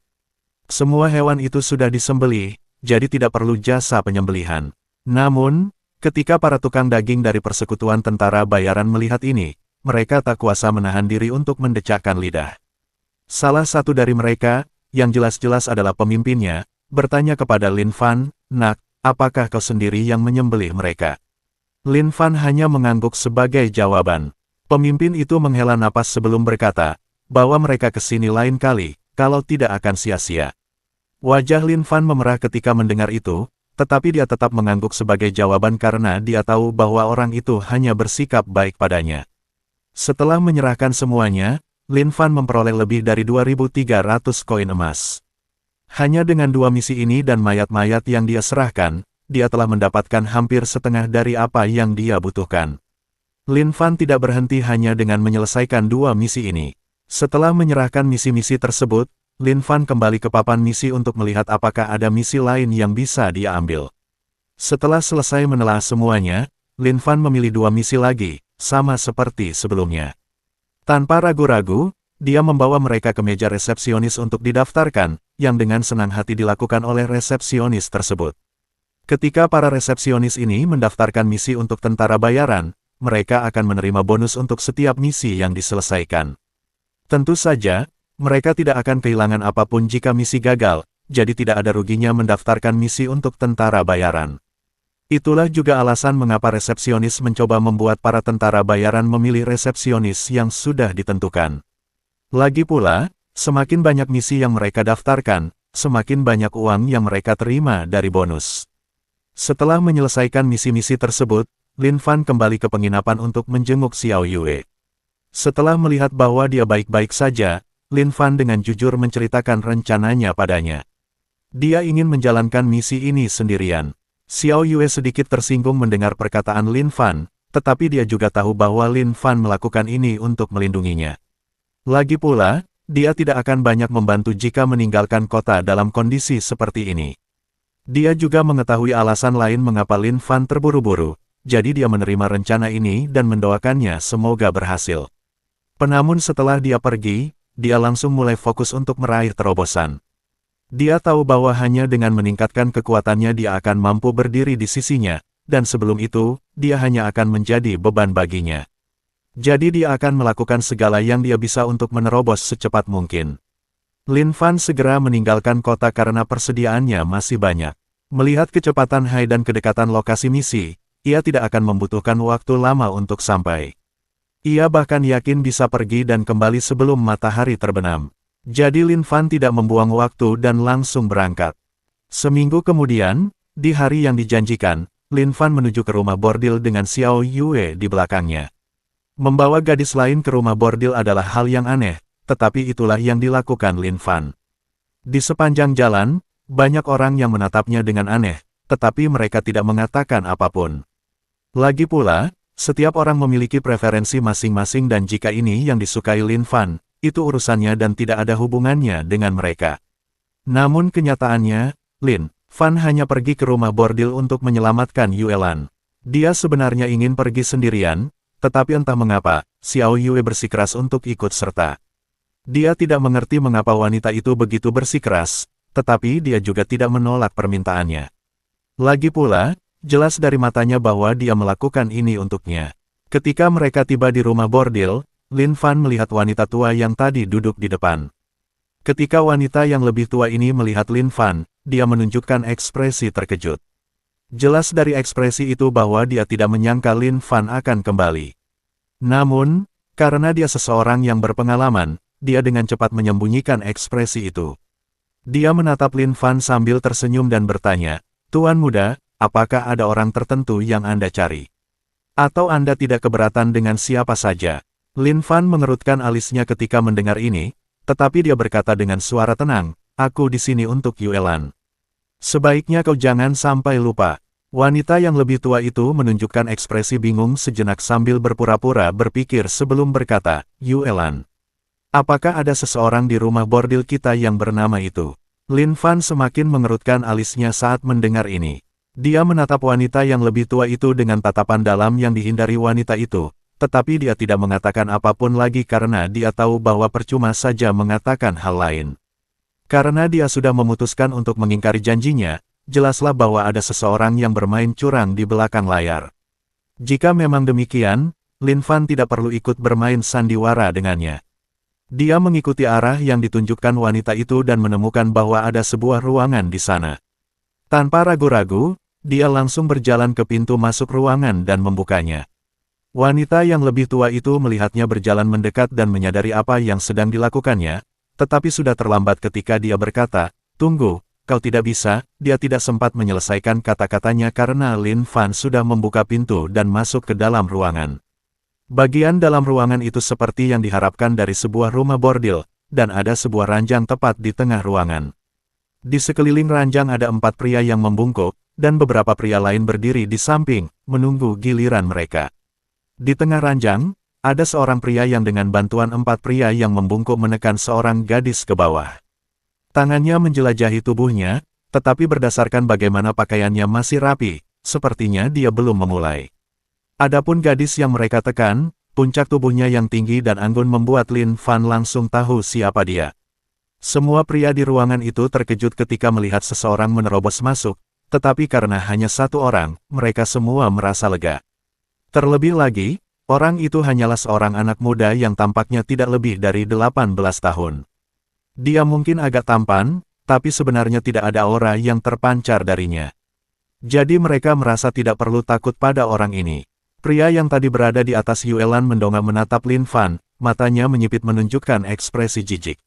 A: Semua hewan itu sudah disembelih, jadi tidak perlu jasa penyembelihan. Namun, ketika para tukang daging dari persekutuan tentara bayaran melihat ini, mereka tak kuasa menahan diri untuk mendecakkan lidah. Salah satu dari mereka, yang jelas-jelas adalah pemimpinnya, bertanya kepada Lin Fan, "Nak, apakah kau sendiri yang menyembelih mereka?" Lin Fan hanya mengangguk sebagai jawaban. Pemimpin itu menghela napas sebelum berkata, bahwa mereka kesini lain kali, kalau tidak akan sia-sia. Wajah Lin Fan memerah ketika mendengar itu, tetapi dia tetap mengangguk sebagai jawaban karena dia tahu bahwa orang itu hanya bersikap baik padanya. Setelah menyerahkan semuanya, Lin Fan memperoleh lebih dari 2.300 koin emas. Hanya dengan 2 misi ini dan mayat-mayat yang dia serahkan, dia telah mendapatkan hampir setengah dari apa yang dia butuhkan. Lin Fan tidak berhenti hanya dengan menyelesaikan 2 misi ini. Setelah menyerahkan misi-misi tersebut, Lin Fan kembali ke papan misi untuk melihat apakah ada misi lain yang bisa dia ambil. Setelah selesai menelaah semuanya, Lin Fan memilih 2 misi lagi, sama seperti sebelumnya. Tanpa ragu-ragu, dia membawa mereka ke meja resepsionis untuk didaftarkan, yang dengan senang hati dilakukan oleh resepsionis tersebut. Ketika para resepsionis ini mendaftarkan misi untuk tentara bayaran, mereka akan menerima bonus untuk setiap misi yang diselesaikan. Tentu saja, mereka tidak akan kehilangan apapun jika misi gagal, jadi tidak ada ruginya mendaftarkan misi untuk tentara bayaran. Itulah juga alasan mengapa resepsionis mencoba membuat para tentara bayaran memilih resepsionis yang sudah ditentukan. Lagi pula, semakin banyak misi yang mereka daftarkan, semakin banyak uang yang mereka terima dari bonus. Setelah menyelesaikan misi-misi tersebut, Lin Fan kembali ke penginapan untuk menjenguk Xiao Yue. Setelah melihat bahwa dia baik-baik saja, Lin Fan dengan jujur menceritakan rencananya padanya. Dia ingin menjalankan misi ini sendirian. Xiao Yue sedikit tersinggung mendengar perkataan Lin Fan, tetapi dia juga tahu bahwa Lin Fan melakukan ini untuk melindunginya. Lagi pula, dia tidak akan banyak membantu jika meninggalkan kota dalam kondisi seperti ini. Dia juga mengetahui alasan lain mengapa Lin Fan terburu-buru, jadi dia menerima rencana ini dan mendoakannya semoga berhasil. Namun setelah dia pergi, dia langsung mulai fokus untuk meraih terobosan. Dia tahu bahwa hanya dengan meningkatkan kekuatannya dia akan mampu berdiri di sisinya, dan sebelum itu, dia hanya akan menjadi beban baginya. Jadi dia akan melakukan segala yang dia bisa untuk menerobos secepat mungkin. Lin Fan segera meninggalkan kota karena persediaannya masih banyak. Melihat kecepatan Hai dan kedekatan lokasi misi, ia tidak akan membutuhkan waktu lama untuk sampai. Ia bahkan yakin bisa pergi dan kembali sebelum matahari terbenam. Jadi Lin Fan tidak membuang waktu dan langsung berangkat. Seminggu kemudian, di hari yang dijanjikan, Lin Fan menuju ke rumah bordil dengan Xiao Yue di belakangnya. Membawa gadis lain ke rumah bordil adalah hal yang aneh, tetapi itulah yang dilakukan Lin Fan. Di sepanjang jalan, banyak orang yang menatapnya dengan aneh, tetapi mereka tidak mengatakan apapun. Lagi pula, setiap orang memiliki preferensi masing-masing dan jika ini yang disukai Lin Fan, itu urusannya dan tidak ada hubungannya dengan mereka. Namun kenyataannya, Lin Fan hanya pergi ke rumah bordil untuk menyelamatkan Yuelan. Dia sebenarnya ingin pergi sendirian, tetapi entah mengapa, Xiao Yue bersikeras untuk ikut serta. Dia tidak mengerti mengapa wanita itu begitu bersikeras, tetapi dia juga tidak menolak permintaannya. Lagi pula, jelas dari matanya bahwa dia melakukan ini untuknya. Ketika mereka tiba di rumah bordil, Lin Fan melihat wanita tua yang tadi duduk di depan. Ketika wanita yang lebih tua ini melihat Lin Fan, dia menunjukkan ekspresi terkejut. Jelas dari ekspresi itu bahwa dia tidak menyangka Lin Fan akan kembali. Namun, karena dia seseorang yang berpengalaman, dia dengan cepat menyembunyikan ekspresi itu. Dia menatap Lin Fan sambil tersenyum dan bertanya, "Tuan muda, apakah ada orang tertentu yang Anda cari? Atau Anda tidak keberatan dengan siapa saja?" Lin Fan mengerutkan alisnya ketika mendengar ini, tetapi dia berkata dengan suara tenang, "Aku di sini untuk Yuelan." "Sebaiknya kau jangan sampai lupa." Wanita yang lebih tua itu menunjukkan ekspresi bingung sejenak sambil berpura-pura berpikir sebelum berkata, "Yuelan. Apakah ada seseorang di rumah bordil kita yang bernama itu?" Lin Fan semakin mengerutkan alisnya saat mendengar ini. Dia menatap wanita yang lebih tua itu dengan tatapan dalam yang dihindari wanita itu. Tetapi dia tidak mengatakan apapun lagi karena dia tahu bahwa percuma saja mengatakan hal lain. Karena dia sudah memutuskan untuk mengingkari janjinya, jelaslah bahwa ada seseorang yang bermain curang di belakang layar. Jika memang demikian, Lin Fan tidak perlu ikut bermain sandiwara dengannya. Dia mengikuti arah yang ditunjukkan wanita itu dan menemukan bahwa ada sebuah ruangan di sana. Tanpa ragu-ragu, dia langsung berjalan ke pintu masuk ruangan dan membukanya. Wanita yang lebih tua itu melihatnya berjalan mendekat dan menyadari apa yang sedang dilakukannya, tetapi sudah terlambat ketika dia berkata, "Tunggu, kau tidak bisa." Dia tidak sempat menyelesaikan kata-katanya karena Lin Fan sudah membuka pintu dan masuk ke dalam ruangan. Bagian dalam ruangan itu seperti yang diharapkan dari sebuah rumah bordil, dan ada sebuah ranjang tepat di tengah ruangan. Di sekeliling ranjang ada 4 pria yang membungkuk, dan beberapa pria lain berdiri di samping, menunggu giliran mereka. Di tengah ranjang, ada seorang pria yang dengan bantuan 4 pria yang membungkuk menekan seorang gadis ke bawah. Tangannya menjelajahi tubuhnya, tetapi berdasarkan bagaimana pakaiannya masih rapi, sepertinya dia belum memulai. Adapun gadis yang mereka tekan, puncak tubuhnya yang tinggi dan anggun membuat Lin Fan langsung tahu siapa dia. Semua pria di ruangan itu terkejut ketika melihat seseorang menerobos masuk, tetapi karena hanya satu orang, mereka semua merasa lega. Terlebih lagi, orang itu hanyalah seorang anak muda yang tampaknya tidak lebih dari 18 tahun. Dia mungkin agak tampan, tapi sebenarnya tidak ada aura yang terpancar darinya. Jadi mereka merasa tidak perlu takut pada orang ini. Pria yang tadi berada di atas Yuelan mendongak menatap Lin Fan, matanya menyipit menunjukkan ekspresi jijik.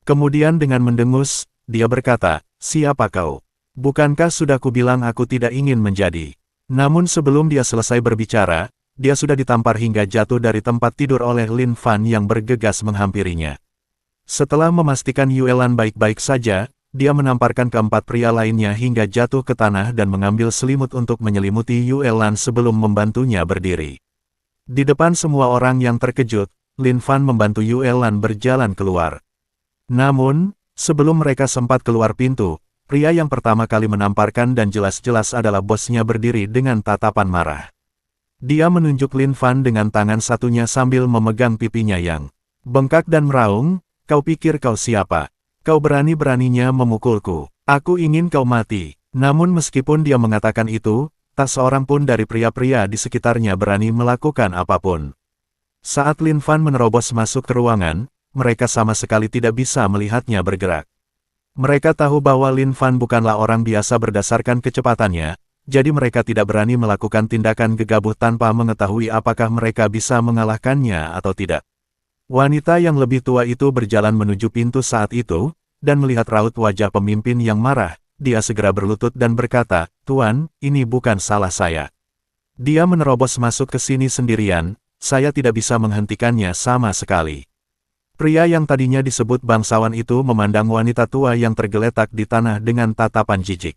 A: Kemudian dengan mendengus, dia berkata, "Siapa kau? Bukankah sudah kubilang aku tidak ingin menjadi?" Namun sebelum dia selesai berbicara, dia sudah ditampar hingga jatuh dari tempat tidur oleh Lin Fan yang bergegas menghampirinya. Setelah memastikan Yuelan baik-baik saja, dia menamparkan keempat pria lainnya hingga jatuh ke tanah dan mengambil selimut untuk menyelimuti Yuelan sebelum membantunya berdiri. Di depan semua orang yang terkejut, Lin Fan membantu Yuelan berjalan keluar. Namun, sebelum mereka sempat keluar pintu, pria yang pertama kali menamparkan dan jelas-jelas adalah bosnya berdiri dengan tatapan marah. Dia menunjuk Lin Fan dengan tangan satunya sambil memegang pipinya yang bengkak dan meraung, "Kau pikir kau siapa? Kau berani-beraninya memukulku. Aku ingin kau mati." Namun meskipun dia mengatakan itu, tak seorang pun dari pria-pria di sekitarnya berani melakukan apapun. Saat Lin Fan menerobos masuk ke ruangan, mereka sama sekali tidak bisa melihatnya bergerak. Mereka tahu bahwa Lin Fan bukanlah orang biasa berdasarkan kecepatannya, jadi mereka tidak berani melakukan tindakan gegabah tanpa mengetahui apakah mereka bisa mengalahkannya atau tidak. Wanita yang lebih tua itu berjalan menuju pintu saat itu, dan melihat raut wajah pemimpin yang marah, dia segera berlutut dan berkata, "Tuan, ini bukan salah saya. Dia menerobos masuk ke sini sendirian, saya tidak bisa menghentikannya sama sekali." Pria yang tadinya disebut bangsawan itu memandang wanita tua yang tergeletak di tanah dengan tatapan jijik.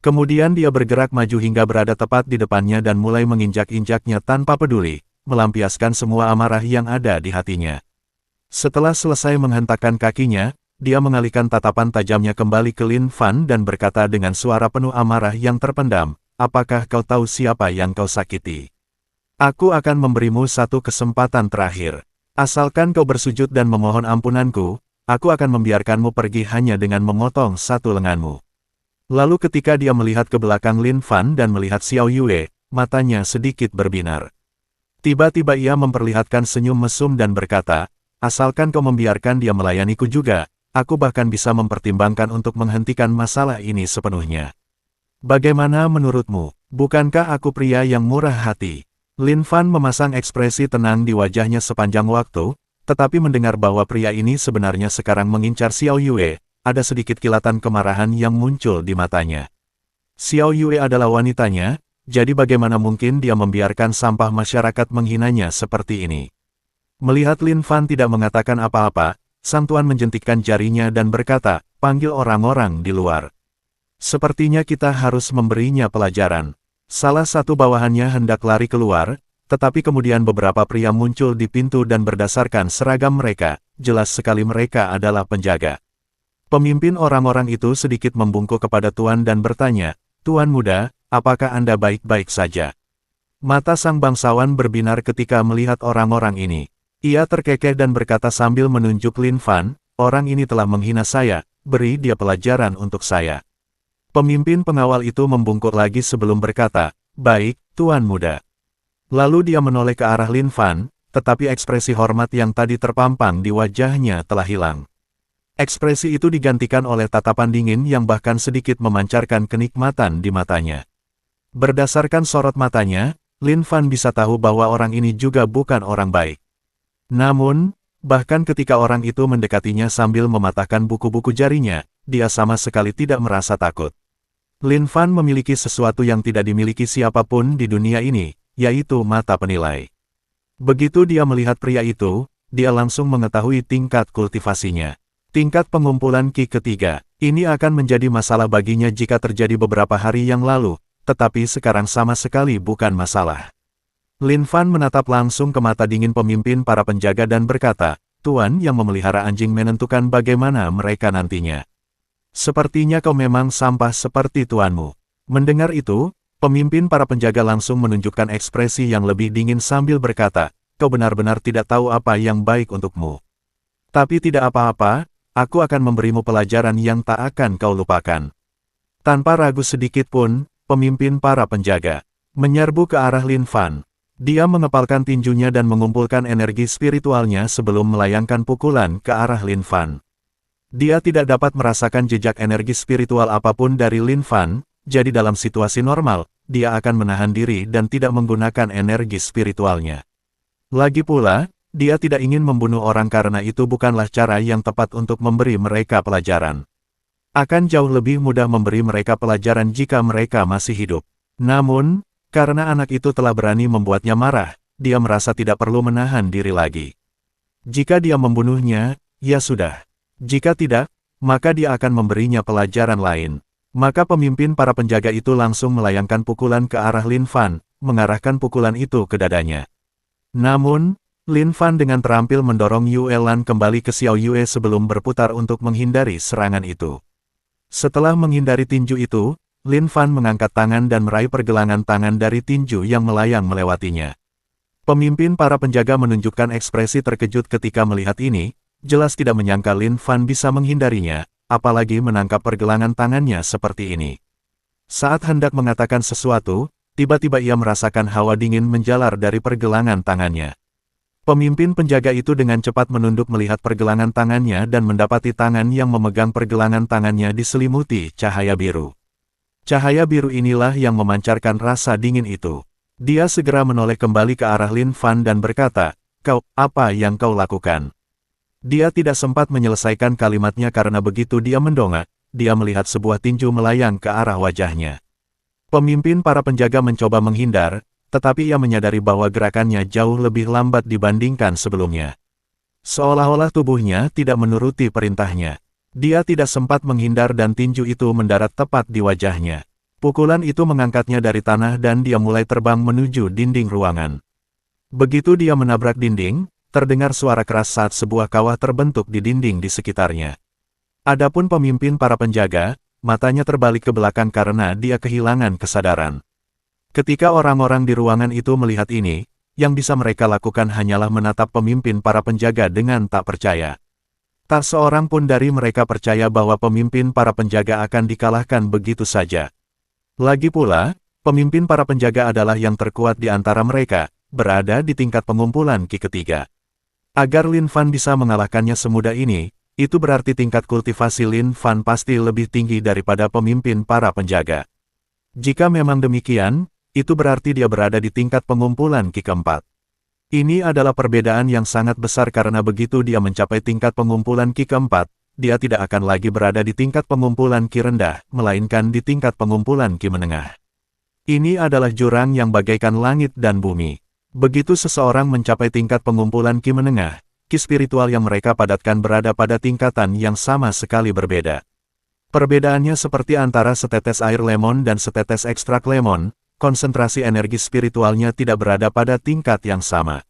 A: Kemudian dia bergerak maju hingga berada tepat di depannya dan mulai menginjak-injaknya tanpa peduli, melampiaskan semua amarah yang ada di hatinya. Setelah selesai menghentakkan kakinya, dia mengalihkan tatapan tajamnya kembali ke Lin Fan dan berkata dengan suara penuh amarah yang terpendam, "Apakah kau tahu siapa yang kau sakiti? Aku akan memberimu satu kesempatan terakhir. Asalkan kau bersujud dan memohon ampunanku, aku akan membiarkanmu pergi hanya dengan memotong satu lenganmu." Lalu ketika dia melihat ke belakang Lin Fan dan melihat Xiao Yue, matanya sedikit berbinar. Tiba-tiba ia memperlihatkan senyum mesum dan berkata, "Asalkan kau membiarkan dia melayaniku juga, aku bahkan bisa mempertimbangkan untuk menghentikan masalah ini sepenuhnya. Bagaimana menurutmu, bukankah aku pria yang murah hati?" Lin Fan memasang ekspresi tenang di wajahnya sepanjang waktu, tetapi mendengar bahwa pria ini sebenarnya sekarang mengincar Xiao Yue, ada sedikit kilatan kemarahan yang muncul di matanya. Xiao Yue adalah wanitanya, jadi bagaimana mungkin dia membiarkan sampah masyarakat menghinanya seperti ini? Melihat Lin Fan tidak mengatakan apa-apa, sang tuan menjentikkan jarinya dan berkata, "Panggil orang-orang di luar. Sepertinya kita harus memberinya pelajaran." Salah satu bawahannya hendak lari keluar, tetapi kemudian beberapa pria muncul di pintu dan berdasarkan seragam mereka, jelas sekali mereka adalah penjaga. Pemimpin orang-orang itu sedikit membungkuk kepada tuan dan bertanya, "Tuan muda, apakah Anda baik-baik saja?" Mata sang bangsawan berbinar ketika melihat orang-orang ini. Ia terkekeh dan berkata sambil menunjuk Lin Fan, "Orang ini telah menghina saya, beri dia pelajaran untuk saya." Pemimpin pengawal itu membungkuk lagi sebelum berkata, "Baik, Tuan muda." Lalu dia menoleh ke arah Lin Fan, tetapi ekspresi hormat yang tadi terpampang di wajahnya telah hilang. Ekspresi itu digantikan oleh tatapan dingin yang bahkan sedikit memancarkan kenikmatan di matanya. Berdasarkan sorot matanya, Lin Fan bisa tahu bahwa orang ini juga bukan orang baik. Namun, bahkan ketika orang itu mendekatinya sambil mematahkan buku-buku jarinya, dia sama sekali tidak merasa takut. Lin Fan memiliki sesuatu yang tidak dimiliki siapapun di dunia ini, yaitu mata penilai. Begitu dia melihat pria itu, dia langsung mengetahui tingkat kultivasinya. Tingkat pengumpulan Qi ketiga, ini akan menjadi masalah baginya jika terjadi beberapa hari yang lalu, tetapi sekarang sama sekali bukan masalah. Lin Fan menatap langsung ke mata dingin pemimpin para penjaga dan berkata, "Tuan yang memelihara anjing menentukan bagaimana mereka nantinya. Sepertinya kau memang sampah seperti tuanmu." Mendengar itu, pemimpin para penjaga langsung menunjukkan ekspresi yang lebih dingin sambil berkata, "Kau benar-benar tidak tahu apa yang baik untukmu. Tapi tidak apa-apa, aku akan memberimu pelajaran yang tak akan kau lupakan." Tanpa ragu sedikit pun, pemimpin para penjaga menyerbu ke arah Lin Fan. Dia mengepalkan tinjunya dan mengumpulkan energi spiritualnya sebelum melayangkan pukulan ke arah Lin Fan. Dia tidak dapat merasakan jejak energi spiritual apapun dari Lin Fan, jadi dalam situasi normal, dia akan menahan diri dan tidak menggunakan energi spiritualnya. Lagi pula, dia tidak ingin membunuh orang karena itu bukanlah cara yang tepat untuk memberi mereka pelajaran. Akan jauh lebih mudah memberi mereka pelajaran jika mereka masih hidup. Namun, karena anak itu telah berani membuatnya marah, dia merasa tidak perlu menahan diri lagi. Jika dia membunuhnya, ya sudah. Jika tidak, maka dia akan memberinya pelajaran lain. Maka pemimpin para penjaga itu langsung melayangkan pukulan ke arah Lin Fan, mengarahkan pukulan itu ke dadanya. Namun, Lin Fan dengan terampil mendorong Yue Lan kembali ke Xiao Yue sebelum berputar untuk menghindari serangan itu. Setelah menghindari tinju itu, Lin Fan mengangkat tangan dan meraih pergelangan tangan dari tinju yang melayang melewatinya. Pemimpin para penjaga menunjukkan ekspresi terkejut ketika melihat ini, jelas tidak menyangka Lin Fan bisa menghindarinya, apalagi menangkap pergelangan tangannya seperti ini. Saat hendak mengatakan sesuatu, tiba-tiba ia merasakan hawa dingin menjalar dari pergelangan tangannya. Pemimpin penjaga itu dengan cepat menunduk melihat pergelangan tangannya dan mendapati tangan yang memegang pergelangan tangannya diselimuti cahaya biru. Cahaya biru inilah yang memancarkan rasa dingin itu. Dia segera menoleh kembali ke arah Lin Fan dan berkata, apa yang kau lakukan?" Dia tidak sempat menyelesaikan kalimatnya karena begitu dia mendongak, dia melihat sebuah tinju melayang ke arah wajahnya. Pemimpin para penjaga mencoba menghindar, tetapi ia menyadari bahwa gerakannya jauh lebih lambat dibandingkan sebelumnya. Seolah-olah tubuhnya tidak menuruti perintahnya. Dia tidak sempat menghindar dan tinju itu mendarat tepat di wajahnya. Pukulan itu mengangkatnya dari tanah dan dia mulai terbang menuju dinding ruangan. Begitu dia menabrak dinding, terdengar suara keras saat sebuah kawah terbentuk di dinding di sekitarnya. Adapun pemimpin para penjaga, matanya terbalik ke belakang karena dia kehilangan kesadaran. Ketika orang-orang di ruangan itu melihat ini, yang bisa mereka lakukan hanyalah menatap pemimpin para penjaga dengan tak percaya. Tak seorang pun dari mereka percaya bahwa pemimpin para penjaga akan dikalahkan begitu saja. Lagi pula, pemimpin para penjaga adalah yang terkuat di antara mereka, berada di tingkat pengumpulan Ki ketiga. Agar Lin Fan bisa mengalahkannya semudah ini, itu berarti tingkat kultivasi Lin Fan pasti lebih tinggi daripada pemimpin para penjaga. Jika memang demikian, itu berarti dia berada di tingkat pengumpulan Ki keempat. Ini adalah perbedaan yang sangat besar karena begitu dia mencapai tingkat pengumpulan Ki keempat, dia tidak akan lagi berada di tingkat pengumpulan Ki rendah, melainkan di tingkat pengumpulan Ki menengah. Ini adalah jurang yang bagaikan langit dan bumi. Begitu seseorang mencapai tingkat pengumpulan Ki menengah, Ki spiritual yang mereka padatkan berada pada tingkatan yang sama sekali berbeda. Perbedaannya seperti antara setetes air lemon dan setetes ekstrak lemon, konsentrasi energi spiritualnya tidak berada pada tingkat yang sama.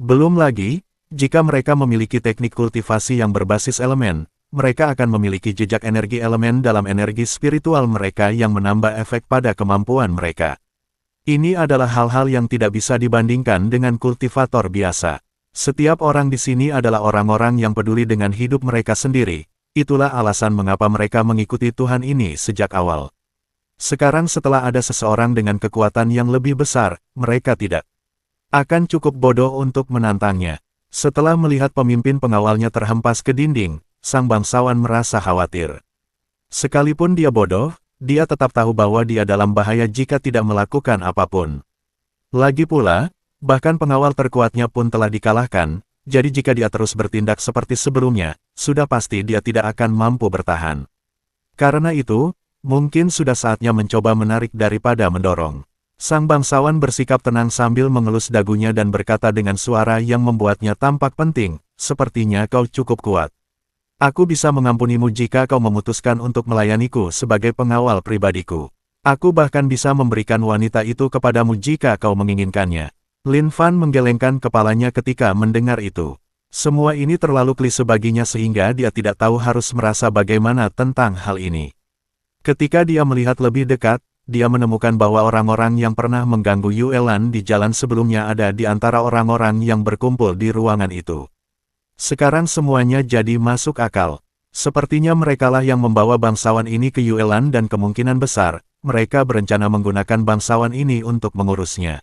A: Belum lagi, jika mereka memiliki teknik kultivasi yang berbasis elemen, mereka akan memiliki jejak energi elemen dalam energi spiritual mereka yang menambah efek pada kemampuan mereka. Ini adalah hal-hal yang tidak bisa dibandingkan dengan kultivator biasa. Setiap orang di sini adalah orang-orang yang peduli dengan hidup mereka sendiri. Itulah alasan mengapa mereka mengikuti Tuhan ini sejak awal. Sekarang setelah ada seseorang dengan kekuatan yang lebih besar, mereka tidak akan cukup bodoh untuk menantangnya. Setelah melihat pemimpin pengawalnya terhempas ke dinding, sang bangsawan merasa khawatir. Sekalipun dia bodoh, dia tetap tahu bahwa dia dalam bahaya jika tidak melakukan apapun. Lagi pula, bahkan pengawal terkuatnya pun telah dikalahkan, jadi jika dia terus bertindak seperti sebelumnya, sudah pasti dia tidak akan mampu bertahan. Karena itu, mungkin sudah saatnya mencoba menarik daripada mendorong. Sang bangsawan bersikap tenang sambil mengelus dagunya dan berkata dengan suara yang membuatnya tampak penting, "Sepertinya kau cukup kuat. Aku bisa mengampunimu jika kau memutuskan untuk melayaniku sebagai pengawal pribadiku. Aku bahkan bisa memberikan wanita itu kepadamu jika kau menginginkannya." Lin Fan menggelengkan kepalanya ketika mendengar itu. Semua ini terlalu klise baginya sehingga dia tidak tahu harus merasa bagaimana tentang hal ini. Ketika dia melihat lebih dekat, dia menemukan bahwa orang-orang yang pernah mengganggu Yue Lan di jalan sebelumnya ada di antara orang-orang yang berkumpul di ruangan itu. Sekarang semuanya jadi masuk akal. Sepertinya merekalah yang membawa bangsawan ini ke Yue Lan dan kemungkinan besar, mereka berencana menggunakan bangsawan ini untuk mengurusnya.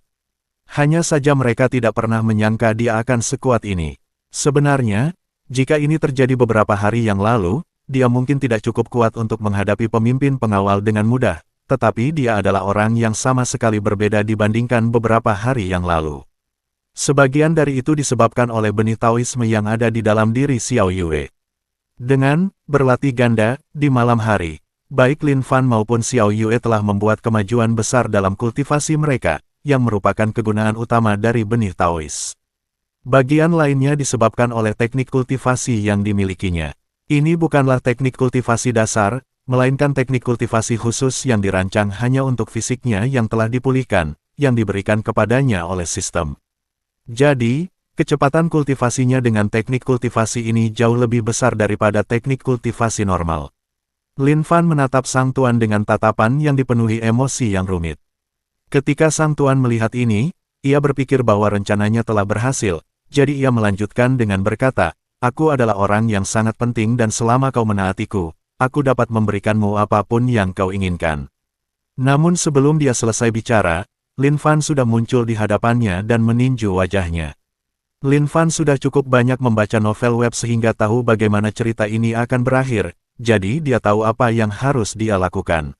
A: Hanya saja mereka tidak pernah menyangka dia akan sekuat ini. Sebenarnya, jika ini terjadi beberapa hari yang lalu, dia mungkin tidak cukup kuat untuk menghadapi pemimpin pengawal dengan mudah, tetapi dia adalah orang yang sama sekali berbeda dibandingkan beberapa hari yang lalu. Sebagian dari itu disebabkan oleh benih Taoisme yang ada di dalam diri Xiao Yue. Dengan berlatih ganda di malam hari, baik Lin Fan maupun Xiao Yue telah membuat kemajuan besar dalam kultivasi mereka, yang merupakan kegunaan utama dari benih Taois. Bagian lainnya disebabkan oleh teknik kultivasi yang dimilikinya. Ini bukanlah teknik kultivasi dasar, melainkan teknik kultivasi khusus yang dirancang hanya untuk fisiknya yang telah dipulihkan, yang diberikan kepadanya oleh sistem. Jadi, kecepatan kultivasinya dengan teknik kultivasi ini jauh lebih besar daripada teknik kultivasi normal. Lin Fan menatap Sang Tuan dengan tatapan yang dipenuhi emosi yang rumit. Ketika Sang Tuan melihat ini, ia berpikir bahwa rencananya telah berhasil, jadi ia melanjutkan dengan berkata, "Aku adalah orang yang sangat penting dan selama kau menaatiku, aku dapat memberikanmu apapun yang kau inginkan." Namun sebelum dia selesai bicara, Lin Fan sudah muncul di hadapannya dan meninju wajahnya. Lin Fan sudah cukup banyak membaca novel web sehingga tahu bagaimana cerita ini akan berakhir, jadi dia tahu apa yang harus dia lakukan.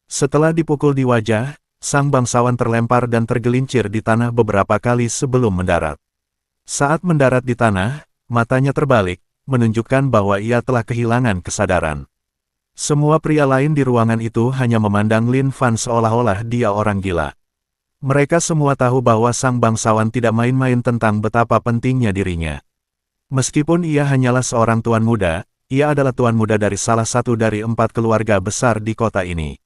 A: Setelah dipukul di wajah, sang bangsawan terlempar dan tergelincir di tanah beberapa kali sebelum mendarat. Saat mendarat di tanah, matanya terbalik, menunjukkan bahwa ia telah kehilangan kesadaran. Semua pria lain di ruangan itu hanya memandang Lin Fan seolah-olah dia orang gila. Mereka semua tahu bahwa sang bangsawan tidak main-main tentang betapa pentingnya dirinya. Meskipun ia hanyalah seorang tuan muda, ia adalah tuan muda dari salah satu dari 4 keluarga besar di kota ini.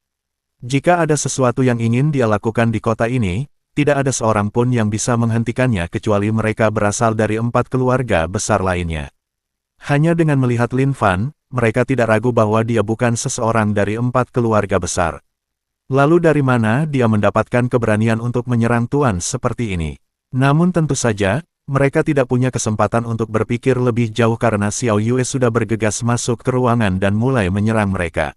A: Jika ada sesuatu yang ingin dia lakukan di kota ini, tidak ada seorang pun yang bisa menghentikannya kecuali mereka berasal dari 4 keluarga besar lainnya. Hanya dengan melihat Lin Fan, mereka tidak ragu bahwa dia bukan seseorang dari 4 keluarga besar. Lalu dari mana dia mendapatkan keberanian untuk menyerang tuan seperti ini? Namun tentu saja, mereka tidak punya kesempatan untuk berpikir lebih jauh karena Xiao Yue sudah bergegas masuk ke ruangan dan mulai menyerang mereka.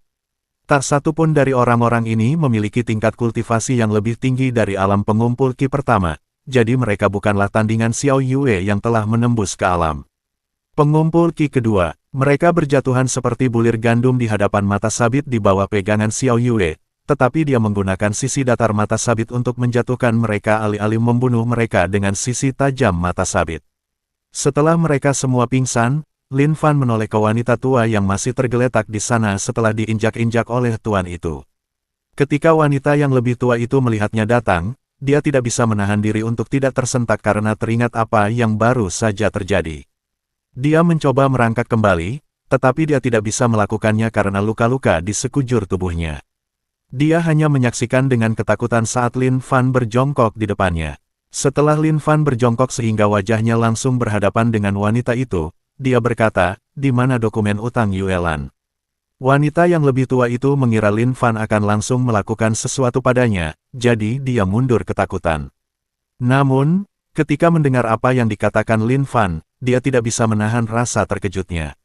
A: Tak satu pun dari orang-orang ini memiliki tingkat kultivasi yang lebih tinggi dari alam pengumpul Qi pertama, jadi mereka bukanlah tandingan Xiao Yue yang telah menembus ke alam pengumpul Qi kedua. Mereka berjatuhan seperti bulir gandum di hadapan mata sabit di bawah pegangan Xiao Yue. Tetapi dia menggunakan sisi datar mata sabit untuk menjatuhkan mereka alih-alih membunuh mereka dengan sisi tajam mata sabit. Setelah mereka semua pingsan, Lin Fan menoleh ke wanita tua yang masih tergeletak di sana setelah diinjak-injak oleh tuan itu. Ketika wanita yang lebih tua itu melihatnya datang, dia tidak bisa menahan diri untuk tidak tersentak karena teringat apa yang baru saja terjadi. Dia mencoba merangkak kembali, tetapi dia tidak bisa melakukannya karena luka-luka di sekujur tubuhnya. Dia hanya menyaksikan dengan ketakutan saat Lin Fan berjongkok di depannya. Setelah Lin Fan berjongkok sehingga wajahnya langsung berhadapan dengan wanita itu, dia berkata, "Di mana dokumen utang Yuelan?" Wanita yang lebih tua itu mengira Lin Fan akan langsung melakukan sesuatu padanya, jadi dia mundur ketakutan. Namun, ketika mendengar apa yang dikatakan Lin Fan, dia tidak bisa menahan rasa terkejutnya.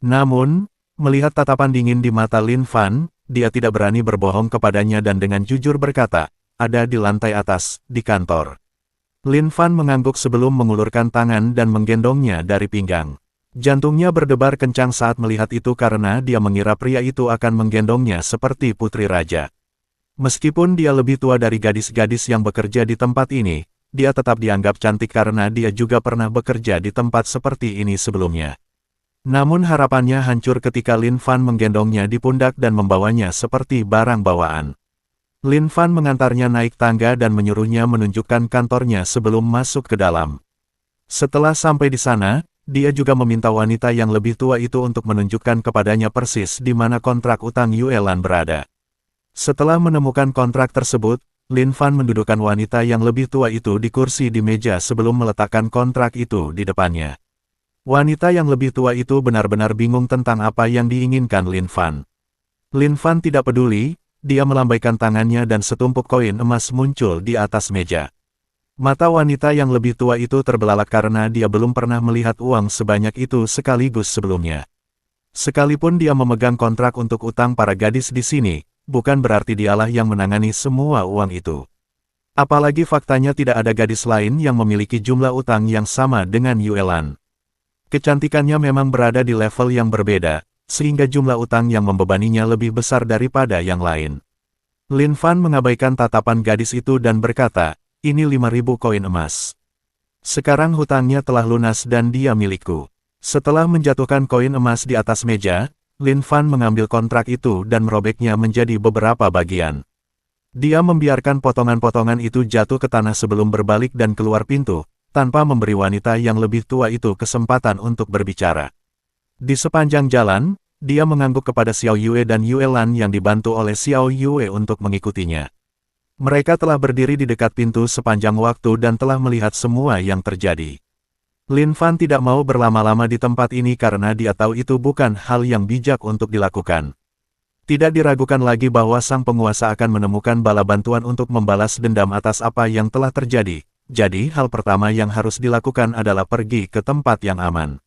A: Namun, melihat tatapan dingin di mata Lin Fan, dia tidak berani berbohong kepadanya dan dengan jujur berkata, "Ada di lantai atas, di kantor." Lin Fan mengangguk sebelum mengulurkan tangan dan menggendongnya dari pinggang. Jantungnya berdebar kencang saat melihat itu karena dia mengira pria itu akan menggendongnya seperti putri raja. Meskipun dia lebih tua dari gadis-gadis yang bekerja di tempat ini, dia tetap dianggap cantik karena dia juga pernah bekerja di tempat seperti ini sebelumnya. Namun harapannya hancur ketika Lin Fan menggendongnya di pundak dan membawanya seperti barang bawaan. Lin Fan mengantarnya naik tangga dan menyuruhnya menunjukkan kantornya sebelum masuk ke dalam. Setelah sampai di sana, dia juga meminta wanita yang lebih tua itu untuk menunjukkan kepadanya persis di mana kontrak utang Yuelan berada. Setelah menemukan kontrak tersebut, Lin Fan mendudukkan wanita yang lebih tua itu di kursi di meja sebelum meletakkan kontrak itu di depannya. Wanita yang lebih tua itu benar-benar bingung tentang apa yang diinginkan Lin Fan. Lin Fan tidak peduli, dia melambaikan tangannya dan setumpuk koin emas muncul di atas meja. Mata wanita yang lebih tua itu terbelalak karena dia belum pernah melihat uang sebanyak itu sekaligus sebelumnya. Sekalipun dia memegang kontrak untuk utang para gadis di sini, bukan berarti dialah yang menangani semua uang itu. Apalagi faktanya tidak ada gadis lain yang memiliki jumlah utang yang sama dengan Yuelan. Kecantikannya memang berada di level yang berbeda, sehingga jumlah utang yang membebaninya lebih besar daripada yang lain. Lin Fan mengabaikan tatapan gadis itu dan berkata, "Ini 5.000 koin emas. Sekarang hutangnya telah lunas dan dia milikku." Setelah menjatuhkan koin emas di atas meja, Lin Fan mengambil kontrak itu dan merobeknya menjadi beberapa bagian. Dia membiarkan potongan-potongan itu jatuh ke tanah sebelum berbalik dan keluar pintu, tanpa memberi wanita yang lebih tua itu kesempatan untuk berbicara. Di sepanjang jalan, dia mengangguk kepada Xiao Yue dan Yuelan yang dibantu oleh Xiao Yue untuk mengikutinya. Mereka telah berdiri di dekat pintu sepanjang waktu dan telah melihat semua yang terjadi. Lin Fan tidak mau berlama-lama di tempat ini karena dia tahu itu bukan hal yang bijak untuk dilakukan. Tidak diragukan lagi bahwa sang penguasa akan menemukan bala bantuan untuk membalas dendam atas apa yang telah terjadi. Jadi hal pertama yang harus dilakukan adalah pergi ke tempat yang aman.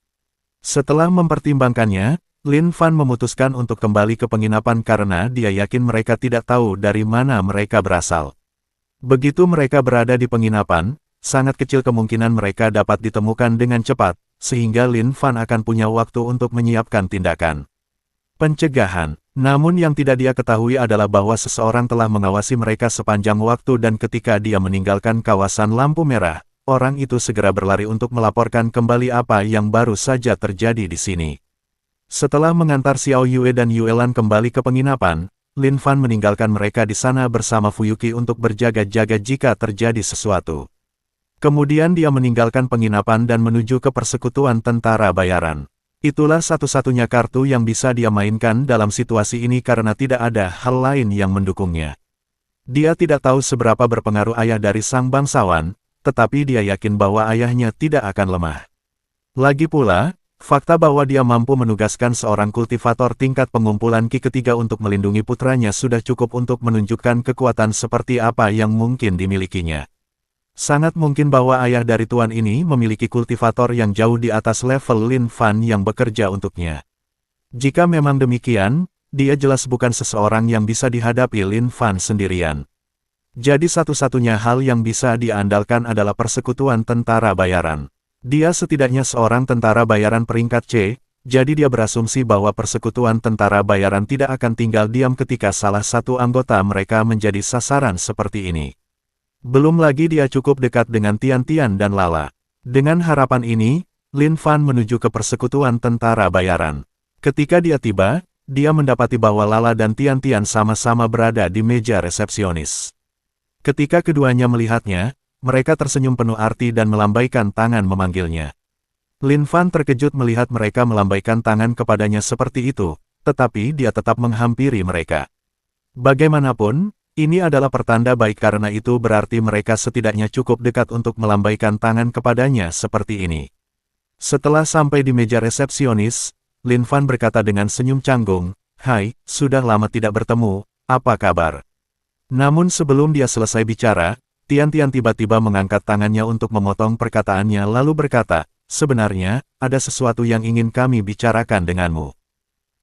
A: Setelah mempertimbangkannya, Lin Fan memutuskan untuk kembali ke penginapan karena dia yakin mereka tidak tahu dari mana mereka berasal. Begitu mereka berada di penginapan, sangat kecil kemungkinan mereka dapat ditemukan dengan cepat, sehingga Lin Fan akan punya waktu untuk menyiapkan tindakan pencegahan. Namun yang tidak dia ketahui adalah bahwa seseorang telah mengawasi mereka sepanjang waktu dan ketika dia meninggalkan kawasan lampu merah, orang itu segera berlari untuk melaporkan kembali apa yang baru saja terjadi di sini. Setelah mengantar Xiao Yue dan Yuelan kembali ke penginapan, Lin Fan meninggalkan mereka di sana bersama Fuyuki untuk berjaga-jaga jika terjadi sesuatu. Kemudian dia meninggalkan penginapan dan menuju ke persekutuan tentara bayaran. Itulah satu-satunya kartu yang bisa dia mainkan dalam situasi ini karena tidak ada hal lain yang mendukungnya. Dia tidak tahu seberapa berpengaruh ayah dari sang bangsawan, tetapi dia yakin bahwa ayahnya tidak akan lemah. Lagi pula, fakta bahwa dia mampu menugaskan seorang kultivator tingkat pengumpulan Qi ketiga untuk melindungi putranya sudah cukup untuk menunjukkan kekuatan seperti apa yang mungkin dimilikinya. Sangat mungkin bahwa ayah dari tuan ini memiliki kultivator yang jauh di atas level Lin Fan yang bekerja untuknya. Jika memang demikian, dia jelas bukan seseorang yang bisa dihadapi Lin Fan sendirian. Jadi satu-satunya hal yang bisa diandalkan adalah persekutuan tentara bayaran. Dia setidaknya seorang tentara bayaran peringkat C, jadi dia berasumsi bahwa persekutuan tentara bayaran tidak akan tinggal diam ketika salah satu anggota mereka menjadi sasaran seperti ini. Belum lagi dia cukup dekat dengan Tian Tian dan Lala. Dengan harapan ini, Lin Fan menuju ke persekutuan tentara bayaran. Ketika dia tiba, dia mendapati bahwa Lala dan Tian Tian sama-sama berada di meja resepsionis. Ketika keduanya melihatnya, mereka tersenyum penuh arti dan melambaikan tangan memanggilnya. Lin Fan terkejut melihat mereka melambaikan tangan kepadanya seperti itu, tetapi dia tetap menghampiri mereka. Bagaimanapun, ini adalah pertanda baik karena itu berarti mereka setidaknya cukup dekat untuk melambaikan tangan kepadanya seperti ini. Setelah sampai di meja resepsionis, Lin Fan berkata dengan senyum canggung, "Hai, sudah lama tidak bertemu, apa kabar?" Namun sebelum dia selesai bicara, Tian Tian tiba-tiba mengangkat tangannya untuk memotong perkataannya lalu berkata, "Sebenarnya, ada sesuatu yang ingin kami bicarakan denganmu.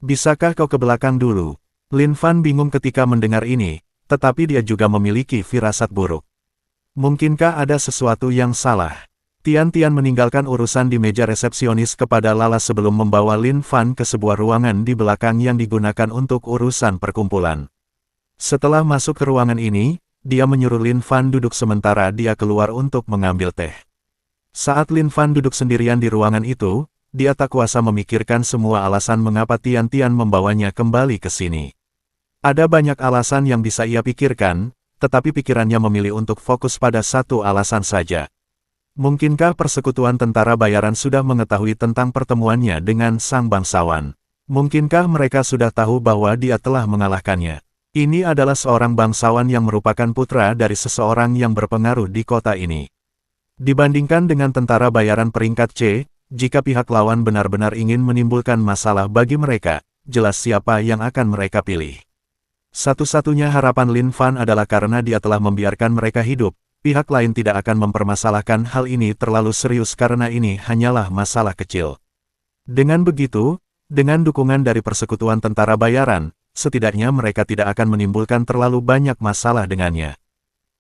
A: Bisakah kau ke belakang dulu?" Lin Fan bingung ketika mendengar ini. Tetapi dia juga memiliki firasat buruk. Mungkinkah ada sesuatu yang salah? Tian Tian meninggalkan urusan di meja resepsionis kepada Lala sebelum membawa Lin Fan ke sebuah ruangan di belakang yang digunakan untuk urusan perkumpulan. Setelah masuk ke ruangan ini, dia menyuruh Lin Fan duduk sementara dia keluar untuk mengambil teh. Saat Lin Fan duduk sendirian di ruangan itu, dia tak kuasa memikirkan semua alasan mengapa Tian Tian membawanya kembali ke sini. Ada banyak alasan yang bisa ia pikirkan, tetapi pikirannya memilih untuk fokus pada satu alasan saja. Mungkinkah persekutuan tentara bayaran sudah mengetahui tentang pertemuannya dengan sang bangsawan? Mungkinkah mereka sudah tahu bahwa dia telah mengalahkannya? Ini adalah seorang bangsawan yang merupakan putra dari seseorang yang berpengaruh di kota ini. Dibandingkan dengan tentara bayaran peringkat C, jika pihak lawan benar-benar ingin menimbulkan masalah bagi mereka, jelas siapa yang akan mereka pilih. Satu-satunya harapan Lin Fan adalah karena dia telah membiarkan mereka hidup, pihak lain tidak akan mempermasalahkan hal ini terlalu serius karena ini hanyalah masalah kecil. Dengan begitu, dengan dukungan dari persekutuan tentara bayaran, setidaknya mereka tidak akan menimbulkan terlalu banyak masalah dengannya.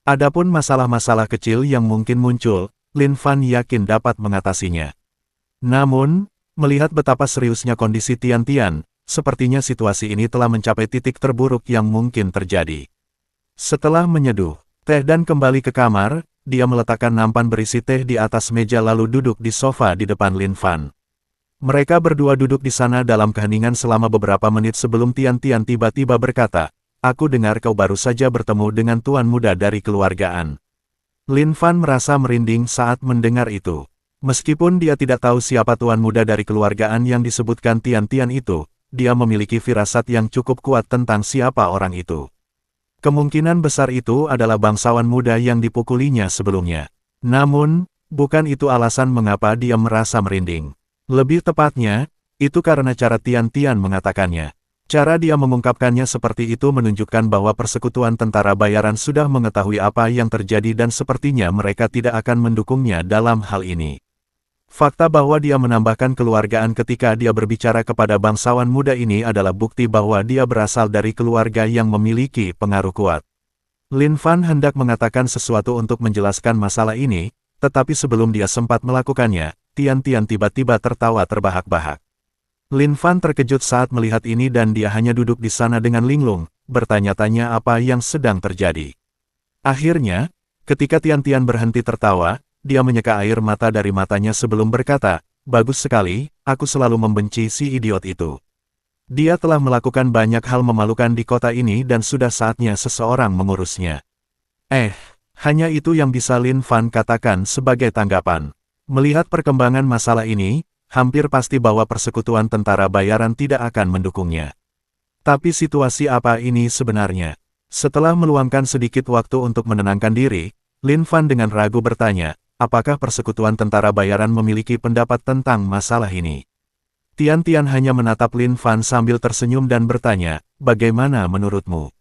A: Adapun masalah-masalah kecil yang mungkin muncul, Lin Fan yakin dapat mengatasinya. Namun, melihat betapa seriusnya kondisi Tian Tian, sepertinya situasi ini telah mencapai titik terburuk yang mungkin terjadi. Setelah menyeduh teh dan kembali ke kamar, dia meletakkan nampan berisi teh di atas meja lalu duduk di sofa di depan Lin Fan. Mereka berdua duduk di sana dalam keheningan selama beberapa menit sebelum Tian Tian tiba-tiba berkata, "Aku dengar kau baru saja bertemu dengan tuan muda dari keluargaan." Lin Fan merasa merinding saat mendengar itu. Meskipun dia tidak tahu siapa tuan muda dari keluargaan yang disebutkan Tian Tian itu, dia memiliki firasat yang cukup kuat tentang siapa orang itu. Kemungkinan besar itu adalah bangsawan muda yang dipukulinya sebelumnya. Namun, bukan itu alasan mengapa dia merasa merinding. Lebih tepatnya, itu karena cara Tian Tian mengatakannya. Cara dia mengungkapkannya seperti itu menunjukkan bahwa persekutuan tentara bayaran sudah mengetahui apa yang terjadi dan sepertinya mereka tidak akan mendukungnya dalam hal ini. Fakta bahwa dia menambahkan keluargaan ketika dia berbicara kepada bangsawan muda ini adalah bukti bahwa dia berasal dari keluarga yang memiliki pengaruh kuat. Lin Fan hendak mengatakan sesuatu untuk menjelaskan masalah ini, tetapi sebelum dia sempat melakukannya, Tian Tian tiba-tiba tertawa terbahak-bahak. Lin Fan terkejut saat melihat ini dan dia hanya duduk di sana dengan linglung, bertanya-tanya apa yang sedang terjadi. Akhirnya, ketika Tian Tian berhenti tertawa, dia menyeka air mata dari matanya sebelum berkata, "Bagus sekali, aku selalu membenci si idiot itu. Dia telah melakukan banyak hal memalukan di kota ini dan sudah saatnya seseorang mengurusnya." Hanya itu yang bisa Lin Fan katakan sebagai tanggapan. Melihat perkembangan masalah ini, hampir pasti bahwa persekutuan tentara bayaran tidak akan mendukungnya. Tapi situasi apa ini sebenarnya? Setelah meluangkan sedikit waktu untuk menenangkan diri, Lin Fan dengan ragu bertanya, apakah persekutuan tentara bayaran memiliki pendapat tentang masalah ini? Tian Tian hanya menatap Lin Fan sambil tersenyum dan bertanya, bagaimana menurutmu?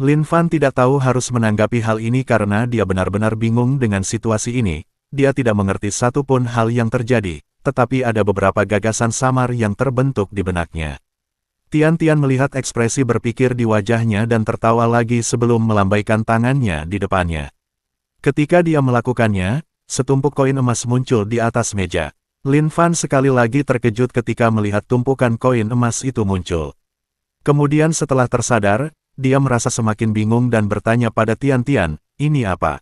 A: Lin Fan tidak tahu harus menanggapi hal ini karena dia benar-benar bingung dengan situasi ini. Dia tidak mengerti satu pun hal yang terjadi, tetapi ada beberapa gagasan samar yang terbentuk di benaknya. Tian Tian melihat ekspresi berpikir di wajahnya dan tertawa lagi sebelum melambaikan tangannya di depannya. Ketika dia melakukannya, setumpuk koin emas muncul di atas meja. Lin Fan sekali lagi terkejut ketika melihat tumpukan koin emas itu muncul. Kemudian setelah tersadar, dia merasa semakin bingung dan bertanya pada Tian Tian, ini apa?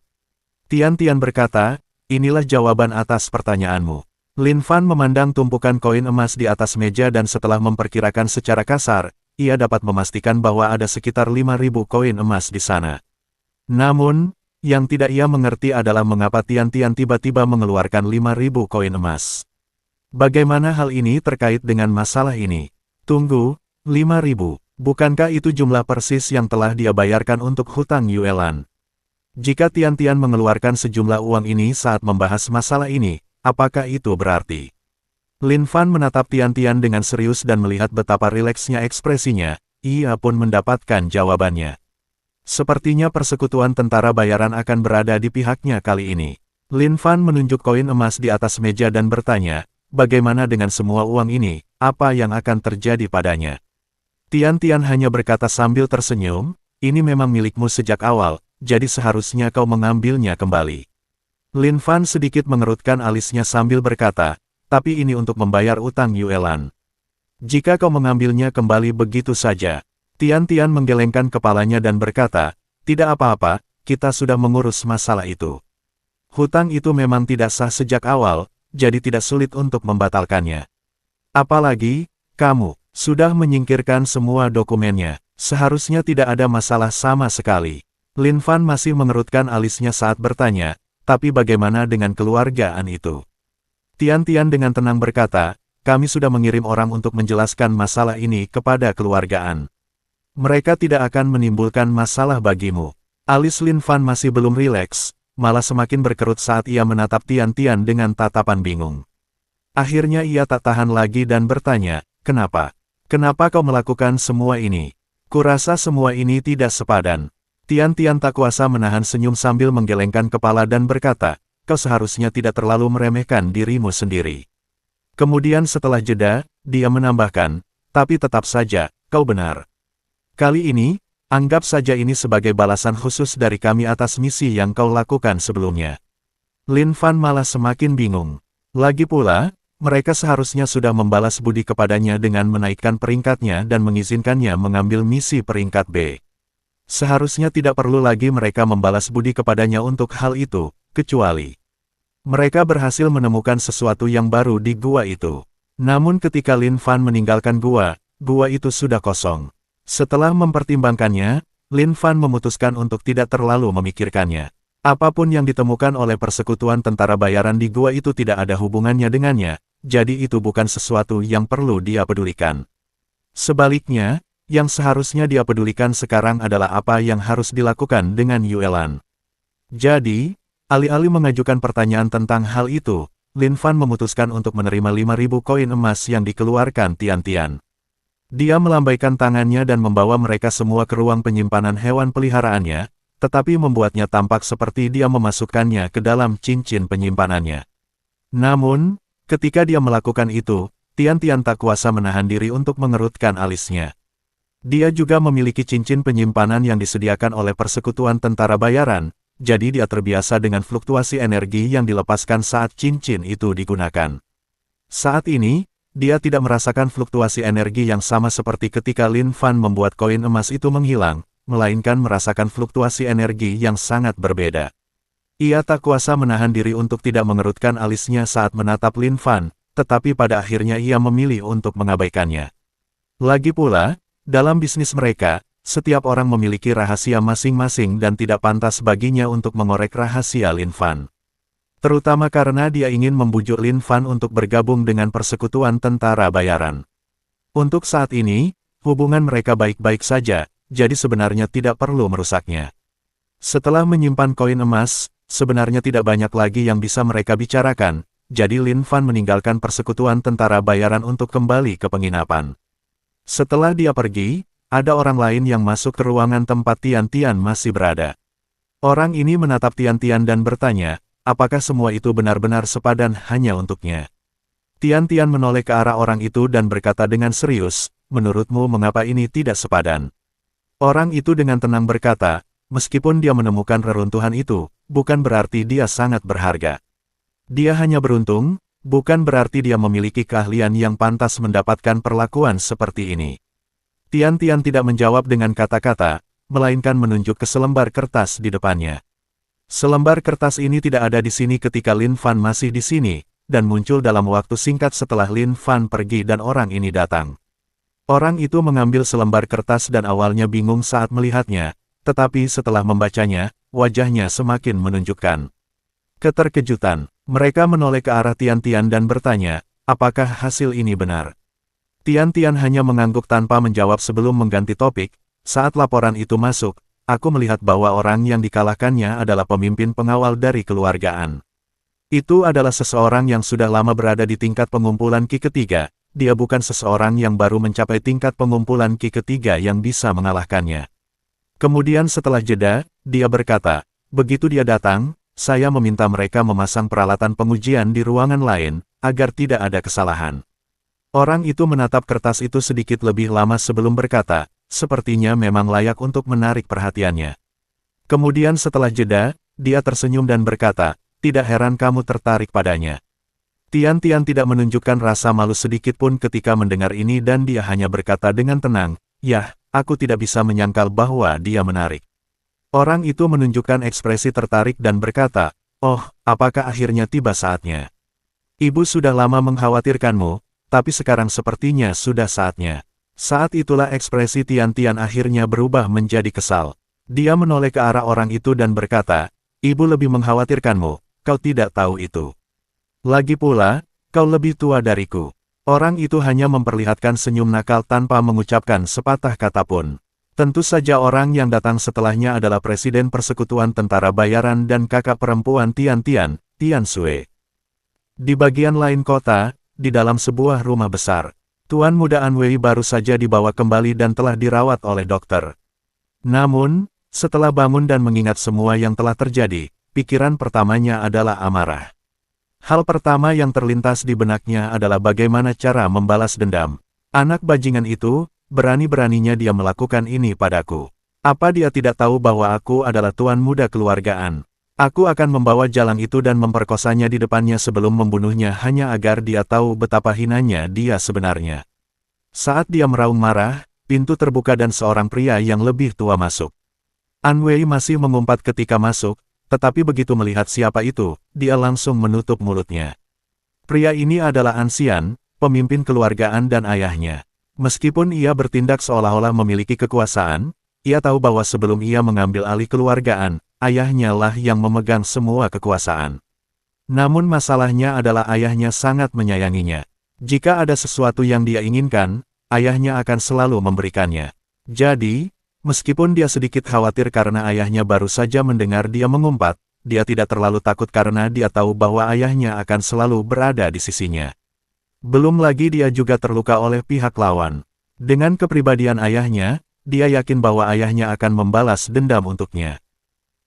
A: Tian Tian berkata, inilah jawaban atas pertanyaanmu. Lin Fan memandang tumpukan koin emas di atas meja dan setelah memperkirakan secara kasar, ia dapat memastikan bahwa ada sekitar 5.000 koin emas di sana. Namun, yang tidak ia mengerti adalah mengapa Tian Tian tiba-tiba mengeluarkan 5.000 koin emas. Bagaimana hal ini terkait dengan masalah ini? Tunggu, 5.000. Bukankah itu jumlah persis yang telah dia bayarkan untuk hutang Yuelan? Jika Tian Tian mengeluarkan sejumlah uang ini saat membahas masalah ini, apakah itu berarti? Lin Fan menatap Tian Tian dengan serius dan melihat betapa rileksnya ekspresinya, ia pun mendapatkan jawabannya. Sepertinya persekutuan tentara bayaran akan berada di pihaknya kali ini. Lin Fan menunjuk koin emas di atas meja dan bertanya, bagaimana dengan semua uang ini, apa yang akan terjadi padanya? Tian Tian hanya berkata sambil tersenyum, ini memang milikmu sejak awal, jadi seharusnya kau mengambilnya kembali. Lin Fan sedikit mengerutkan alisnya sambil berkata, tapi ini untuk membayar utang Yuelan. Jika kau mengambilnya kembali begitu saja. Tian Tian menggelengkan kepalanya dan berkata, tidak apa-apa, kita sudah mengurus masalah itu. Hutang itu memang tidak sah sejak awal, jadi tidak sulit untuk membatalkannya. Apalagi, kamu sudah menyingkirkan semua dokumennya, seharusnya tidak ada masalah sama sekali. Lin Fan masih mengerutkan alisnya saat bertanya, tapi bagaimana dengan keluargaan itu? Tian Tian dengan tenang berkata, kami sudah mengirim orang untuk menjelaskan masalah ini kepada keluargaan. Mereka tidak akan menimbulkan masalah bagimu. Alis Lin Fan masih belum rileks, malah semakin berkerut saat ia menatap Tian Tian dengan tatapan bingung. Akhirnya ia tak tahan lagi dan bertanya, kenapa? Kenapa kau melakukan semua ini? Kurasa semua ini tidak sepadan. Tian Tian tak kuasa menahan senyum sambil menggelengkan kepala dan berkata, kau seharusnya tidak terlalu meremehkan dirimu sendiri. Kemudian setelah jeda, dia menambahkan, tapi tetap saja, kau benar. Kali ini, anggap saja ini sebagai balasan khusus dari kami atas misi yang kau lakukan sebelumnya. Lin Fan malah semakin bingung. Lagi pula, mereka seharusnya sudah membalas budi kepadanya dengan menaikkan peringkatnya dan mengizinkannya mengambil misi peringkat B. Seharusnya tidak perlu lagi mereka membalas budi kepadanya untuk hal itu, kecuali mereka berhasil menemukan sesuatu yang baru di gua itu. Namun ketika Lin Fan meninggalkan gua itu sudah kosong. Setelah mempertimbangkannya, Lin Fan memutuskan untuk tidak terlalu memikirkannya. Apapun yang ditemukan oleh persekutuan tentara bayaran di gua itu tidak ada hubungannya dengannya. Jadi itu bukan sesuatu yang perlu dia pedulikan. Sebaliknya, yang seharusnya dia pedulikan sekarang adalah apa yang harus dilakukan dengan Yuelan. Jadi, alih-alih mengajukan pertanyaan tentang hal itu, Lin Fan memutuskan untuk menerima 5.000 koin emas yang dikeluarkan Tian Tian. Dia melambaikan tangannya dan membawa mereka semua ke ruang penyimpanan hewan peliharaannya, tetapi membuatnya tampak seperti dia memasukkannya ke dalam cincin penyimpanannya. Namun, ketika dia melakukan itu, Tian Tian tak kuasa menahan diri untuk mengerutkan alisnya. Dia juga memiliki cincin penyimpanan yang disediakan oleh persekutuan tentara bayaran, jadi dia terbiasa dengan fluktuasi energi yang dilepaskan saat cincin itu digunakan. Saat ini, dia tidak merasakan fluktuasi energi yang sama seperti ketika Lin Fan membuat koin emas itu menghilang, melainkan merasakan fluktuasi energi yang sangat berbeda. Ia tak kuasa menahan diri untuk tidak mengerutkan alisnya saat menatap Lin Fan, tetapi pada akhirnya ia memilih untuk mengabaikannya. Lagi pula, dalam bisnis mereka, setiap orang memiliki rahasia masing-masing dan tidak pantas baginya untuk mengorek rahasia Lin Fan. Terutama karena dia ingin membujuk Lin Fan untuk bergabung dengan persekutuan tentara bayaran. Untuk saat ini, hubungan mereka baik-baik saja, jadi sebenarnya tidak perlu merusaknya. Setelah menyimpan koin emas, sebenarnya tidak banyak lagi yang bisa mereka bicarakan, jadi Lin Fan meninggalkan persekutuan tentara bayaran untuk kembali ke penginapan. Setelah dia pergi, ada orang lain yang masuk ke ruangan tempat Tian Tian masih berada. Orang ini menatap Tian Tian dan bertanya, apakah semua itu benar-benar sepadan hanya untuknya? Tian Tian menoleh ke arah orang itu dan berkata dengan serius, menurutmu mengapa ini tidak sepadan? Orang itu dengan tenang berkata, meskipun dia menemukan reruntuhan itu, bukan berarti dia sangat berharga. Dia hanya beruntung, bukan berarti dia memiliki keahlian yang pantas mendapatkan perlakuan seperti ini. Tian Tian tidak menjawab dengan kata-kata, melainkan menunjuk ke selembar kertas di depannya. Selembar kertas ini tidak ada di sini ketika Lin Fan masih di sini, dan muncul dalam waktu singkat setelah Lin Fan pergi dan orang ini datang. Orang itu mengambil selembar kertas dan awalnya bingung saat melihatnya, tetapi setelah membacanya, wajahnya semakin menunjukkan keterkejutan. Mereka menoleh ke arah Tian Tian dan bertanya, apakah hasil ini benar? Tian Tian hanya mengangguk tanpa menjawab sebelum mengganti topik. Saat laporan itu masuk, aku melihat bahwa orang yang dikalahkannya adalah pemimpin pengawal dari keluargaan. Itu adalah seseorang yang sudah lama berada di tingkat pengumpulan Qi ketiga, dia bukan seseorang yang baru mencapai tingkat pengumpulan Qi ketiga yang bisa mengalahkannya. Kemudian setelah jeda, dia berkata, begitu dia datang, saya meminta mereka memasang peralatan pengujian di ruangan lain, agar tidak ada kesalahan. Orang itu menatap kertas itu sedikit lebih lama sebelum berkata, sepertinya memang layak untuk menarik perhatiannya. Kemudian setelah jeda, dia tersenyum dan berkata, tidak heran kamu tertarik padanya. Tian Tian tidak menunjukkan rasa malu sedikit pun ketika mendengar ini dan dia hanya berkata dengan tenang, yah, aku tidak bisa menyangkal bahwa dia menarik. Orang itu menunjukkan ekspresi tertarik dan berkata, oh, apakah akhirnya tiba saatnya? Ibu sudah lama mengkhawatirkanmu, tapi sekarang sepertinya sudah saatnya. Saat itulah ekspresi Tian Tian akhirnya berubah menjadi kesal. Dia menoleh ke arah orang itu dan berkata, ibu lebih mengkhawatirkanmu, kau tidak tahu itu. Lagi pula, kau lebih tua dariku. Orang itu hanya memperlihatkan senyum nakal tanpa mengucapkan sepatah kata pun. Tentu saja orang yang datang setelahnya adalah Presiden Persekutuan Tentara Bayaran dan kakak perempuan Tian Tian, Tian Sui. Di bagian lain kota, di dalam sebuah rumah besar, Tuan Muda An Wei baru saja dibawa kembali dan telah dirawat oleh dokter. Namun, setelah bangun dan mengingat semua yang telah terjadi, pikiran pertamanya adalah amarah. Hal pertama yang terlintas di benaknya adalah bagaimana cara membalas dendam. Anak bajingan itu, berani-beraninya dia melakukan ini padaku. Apa dia tidak tahu bahwa aku adalah tuan muda keluargaan? Aku akan membawa jalang itu dan memperkosanya di depannya sebelum membunuhnya hanya agar dia tahu betapa hinanya dia sebenarnya. Saat dia meraung marah, pintu terbuka dan seorang pria yang lebih tua masuk. An Wei masih mengumpat ketika masuk, tetapi begitu melihat siapa itu, dia langsung menutup mulutnya. Pria ini adalah An Xian, pemimpin keluargaan dan ayahnya. Meskipun ia bertindak seolah-olah memiliki kekuasaan, ia tahu bahwa sebelum ia mengambil alih keluargaan, ayahnya lah yang memegang semua kekuasaan. Namun masalahnya adalah ayahnya sangat menyayanginya. Jika ada sesuatu yang dia inginkan, ayahnya akan selalu memberikannya. Jadi, meskipun dia sedikit khawatir karena ayahnya baru saja mendengar dia mengumpat, dia tidak terlalu takut karena dia tahu bahwa ayahnya akan selalu berada di sisinya. Belum lagi dia juga terluka oleh pihak lawan. Dengan kepribadian ayahnya, dia yakin bahwa ayahnya akan membalas dendam untuknya.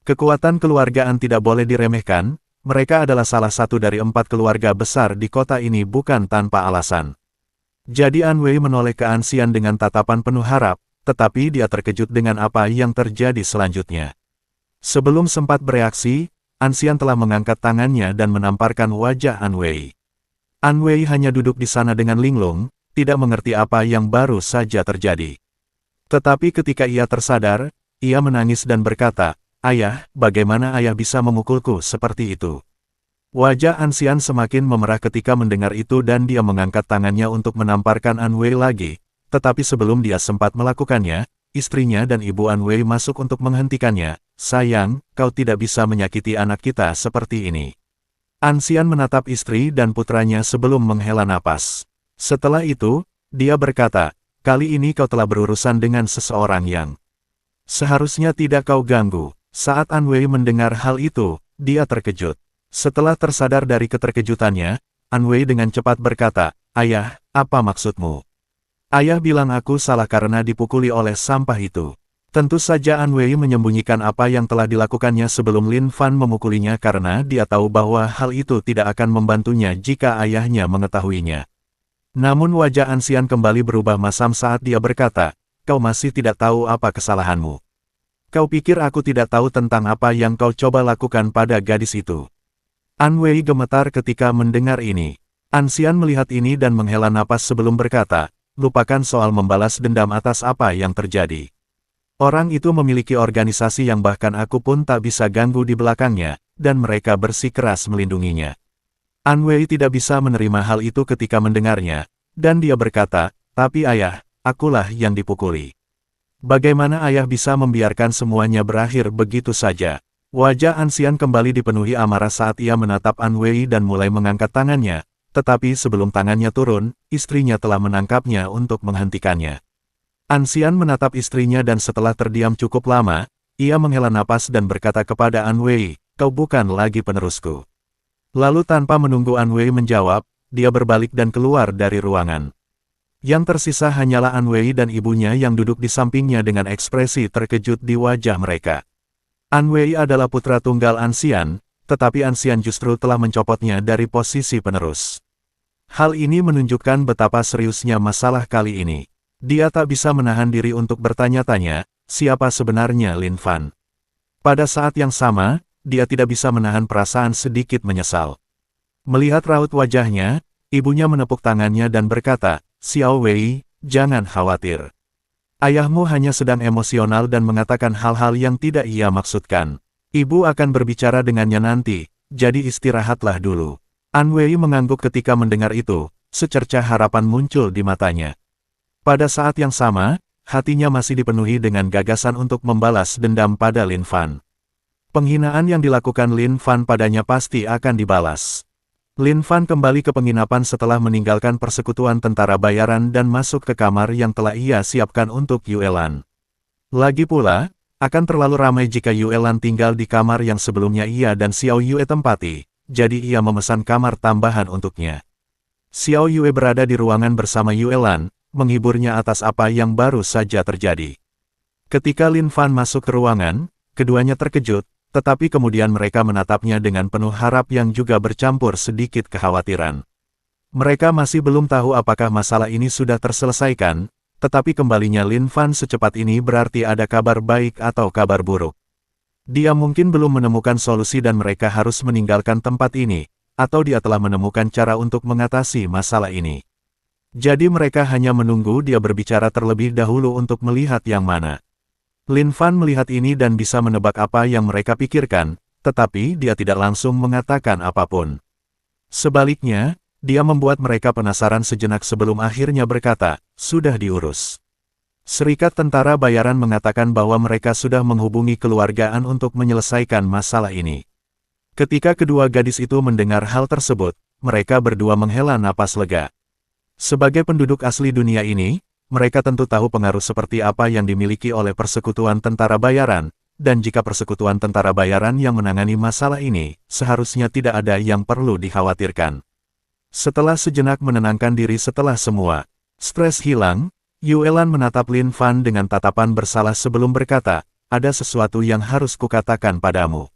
A: Kekuatan keluargaan tidak boleh diremehkan, mereka adalah salah satu dari 4 keluarga besar di kota ini bukan tanpa alasan. Jadi An Wei menoleh ke An Xian dengan tatapan penuh harap, tetapi dia terkejut dengan apa yang terjadi selanjutnya. Sebelum sempat bereaksi, An Xian telah mengangkat tangannya dan menamparkan wajah An Wei. An Wei hanya duduk di sana dengan linglung, tidak mengerti apa yang baru saja terjadi. Tetapi ketika ia tersadar, ia menangis dan berkata, "Ayah, bagaimana ayah bisa memukulku seperti itu?" Wajah Anxian semakin memerah ketika mendengar itu dan dia mengangkat tangannya untuk menamparkan An Wei lagi, tetapi sebelum dia sempat melakukannya, istrinya dan ibu An Wei masuk untuk menghentikannya. "Sayang, kau tidak bisa menyakiti anak kita seperti ini." Anxian menatap istri dan putranya sebelum menghela napas. Setelah itu, dia berkata, "Kali ini kau telah berurusan dengan seseorang yang seharusnya tidak kau ganggu." Saat An Wei mendengar hal itu, dia terkejut. Setelah tersadar dari keterkejutannya, An Wei dengan cepat berkata, "Ayah, apa maksudmu?" "Ayah bilang aku salah karena dipukuli oleh sampah itu." Tentu saja An Wei menyembunyikan apa yang telah dilakukannya sebelum Lin Fan memukulinya karena dia tahu bahwa hal itu tidak akan membantunya jika ayahnya mengetahuinya. Namun wajah Anxian kembali berubah masam saat dia berkata, "Kau masih tidak tahu apa kesalahanmu. Kau pikir aku tidak tahu tentang apa yang kau coba lakukan pada gadis itu?" An Wei gemetar ketika mendengar ini. Anxian melihat ini dan menghela napas sebelum berkata, "Lupakan soal membalas dendam atas apa yang terjadi. Orang itu memiliki organisasi yang bahkan aku pun tak bisa ganggu di belakangnya, dan mereka bersikeras melindunginya." An Wei tidak bisa menerima hal itu ketika mendengarnya, dan dia berkata, "Tapi ayah, akulah yang dipukuli. Bagaimana ayah bisa membiarkan semuanya berakhir begitu saja?" Wajah Anxian kembali dipenuhi amarah saat ia menatap An Wei dan mulai mengangkat tangannya, tetapi sebelum tangannya turun, istrinya telah menangkapnya untuk menghentikannya. Anxian menatap istrinya dan setelah terdiam cukup lama, ia menghela napas dan berkata kepada An Wei, "Kau bukan lagi penerusku." Lalu tanpa menunggu An Wei menjawab, dia berbalik dan keluar dari ruangan. Yang tersisa hanyalah An Wei dan ibunya yang duduk di sampingnya dengan ekspresi terkejut di wajah mereka. An Wei adalah putra tunggal Anxian, tetapi Anxian justru telah mencopotnya dari posisi penerus. Hal ini menunjukkan betapa seriusnya masalah kali ini. Dia tak bisa menahan diri untuk bertanya-tanya, siapa sebenarnya Lin Fan. Pada saat yang sama, dia tidak bisa menahan perasaan sedikit menyesal. Melihat raut wajahnya, ibunya menepuk tangannya dan berkata, "Xiao Wei, jangan khawatir. Ayahmu hanya sedang emosional dan mengatakan hal-hal yang tidak ia maksudkan. Ibu akan berbicara dengannya nanti, jadi istirahatlah dulu." An Wei mengangguk ketika mendengar itu, secercah harapan muncul di matanya. Pada saat yang sama, hatinya masih dipenuhi dengan gagasan untuk membalas dendam pada Lin Fan. Penghinaan yang dilakukan Lin Fan padanya pasti akan dibalas. Lin Fan kembali ke penginapan setelah meninggalkan persekutuan tentara bayaran dan masuk ke kamar yang telah ia siapkan untuk Yuelan. Lagi pula, akan terlalu ramai jika Yuelan tinggal di kamar yang sebelumnya ia dan Xiao Yue tempati, jadi ia memesan kamar tambahan untuknya. Xiao Yue berada di ruangan bersama Yuelan, menghiburnya atas apa yang baru saja terjadi. Ketika Lin Fan masuk ke ruangan, keduanya terkejut, tetapi kemudian mereka menatapnya dengan penuh harap yang juga bercampur sedikit kekhawatiran. Mereka masih belum tahu apakah masalah ini sudah terselesaikan, tetapi kembalinya Lin Fan secepat ini berarti ada kabar baik atau kabar buruk. Dia mungkin belum menemukan solusi dan mereka harus meninggalkan tempat ini, atau dia telah menemukan cara untuk mengatasi masalah ini. Jadi mereka hanya menunggu dia berbicara terlebih dahulu untuk melihat yang mana. Lin Fan melihat ini dan bisa menebak apa yang mereka pikirkan, tetapi dia tidak langsung mengatakan apapun. Sebaliknya, dia membuat mereka penasaran sejenak sebelum akhirnya berkata, "Sudah diurus." Serikat Tentara Bayaran mengatakan bahwa mereka sudah menghubungi keluargaan untuk menyelesaikan masalah ini. Ketika kedua gadis itu mendengar hal tersebut, mereka berdua menghela napas lega. Sebagai penduduk asli dunia ini, mereka tentu tahu pengaruh seperti apa yang dimiliki oleh Persekutuan Tentara Bayaran, dan jika Persekutuan Tentara Bayaran yang menangani masalah ini, seharusnya tidak ada yang perlu dikhawatirkan. Setelah sejenak menenangkan diri setelah semua stres hilang, Yuelan menatap Lin Fan dengan tatapan bersalah sebelum berkata, "Ada sesuatu yang harus kukatakan padamu."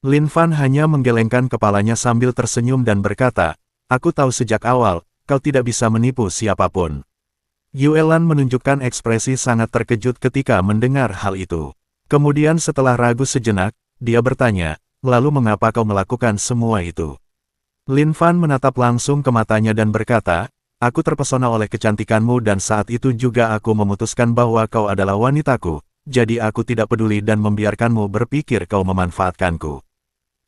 A: Lin Fan hanya menggelengkan kepalanya sambil tersenyum dan berkata, "Aku tahu sejak awal, kau tidak bisa menipu siapapun." Yuelan menunjukkan ekspresi sangat terkejut ketika mendengar hal itu. Kemudian setelah ragu sejenak, dia bertanya, "Lalu mengapa kau melakukan semua itu?" Lin Fan menatap langsung ke matanya dan berkata, "Aku terpesona oleh kecantikanmu dan saat itu juga aku memutuskan bahwa kau adalah wanitaku, jadi aku tidak peduli dan membiarkanmu berpikir kau memanfaatkanku.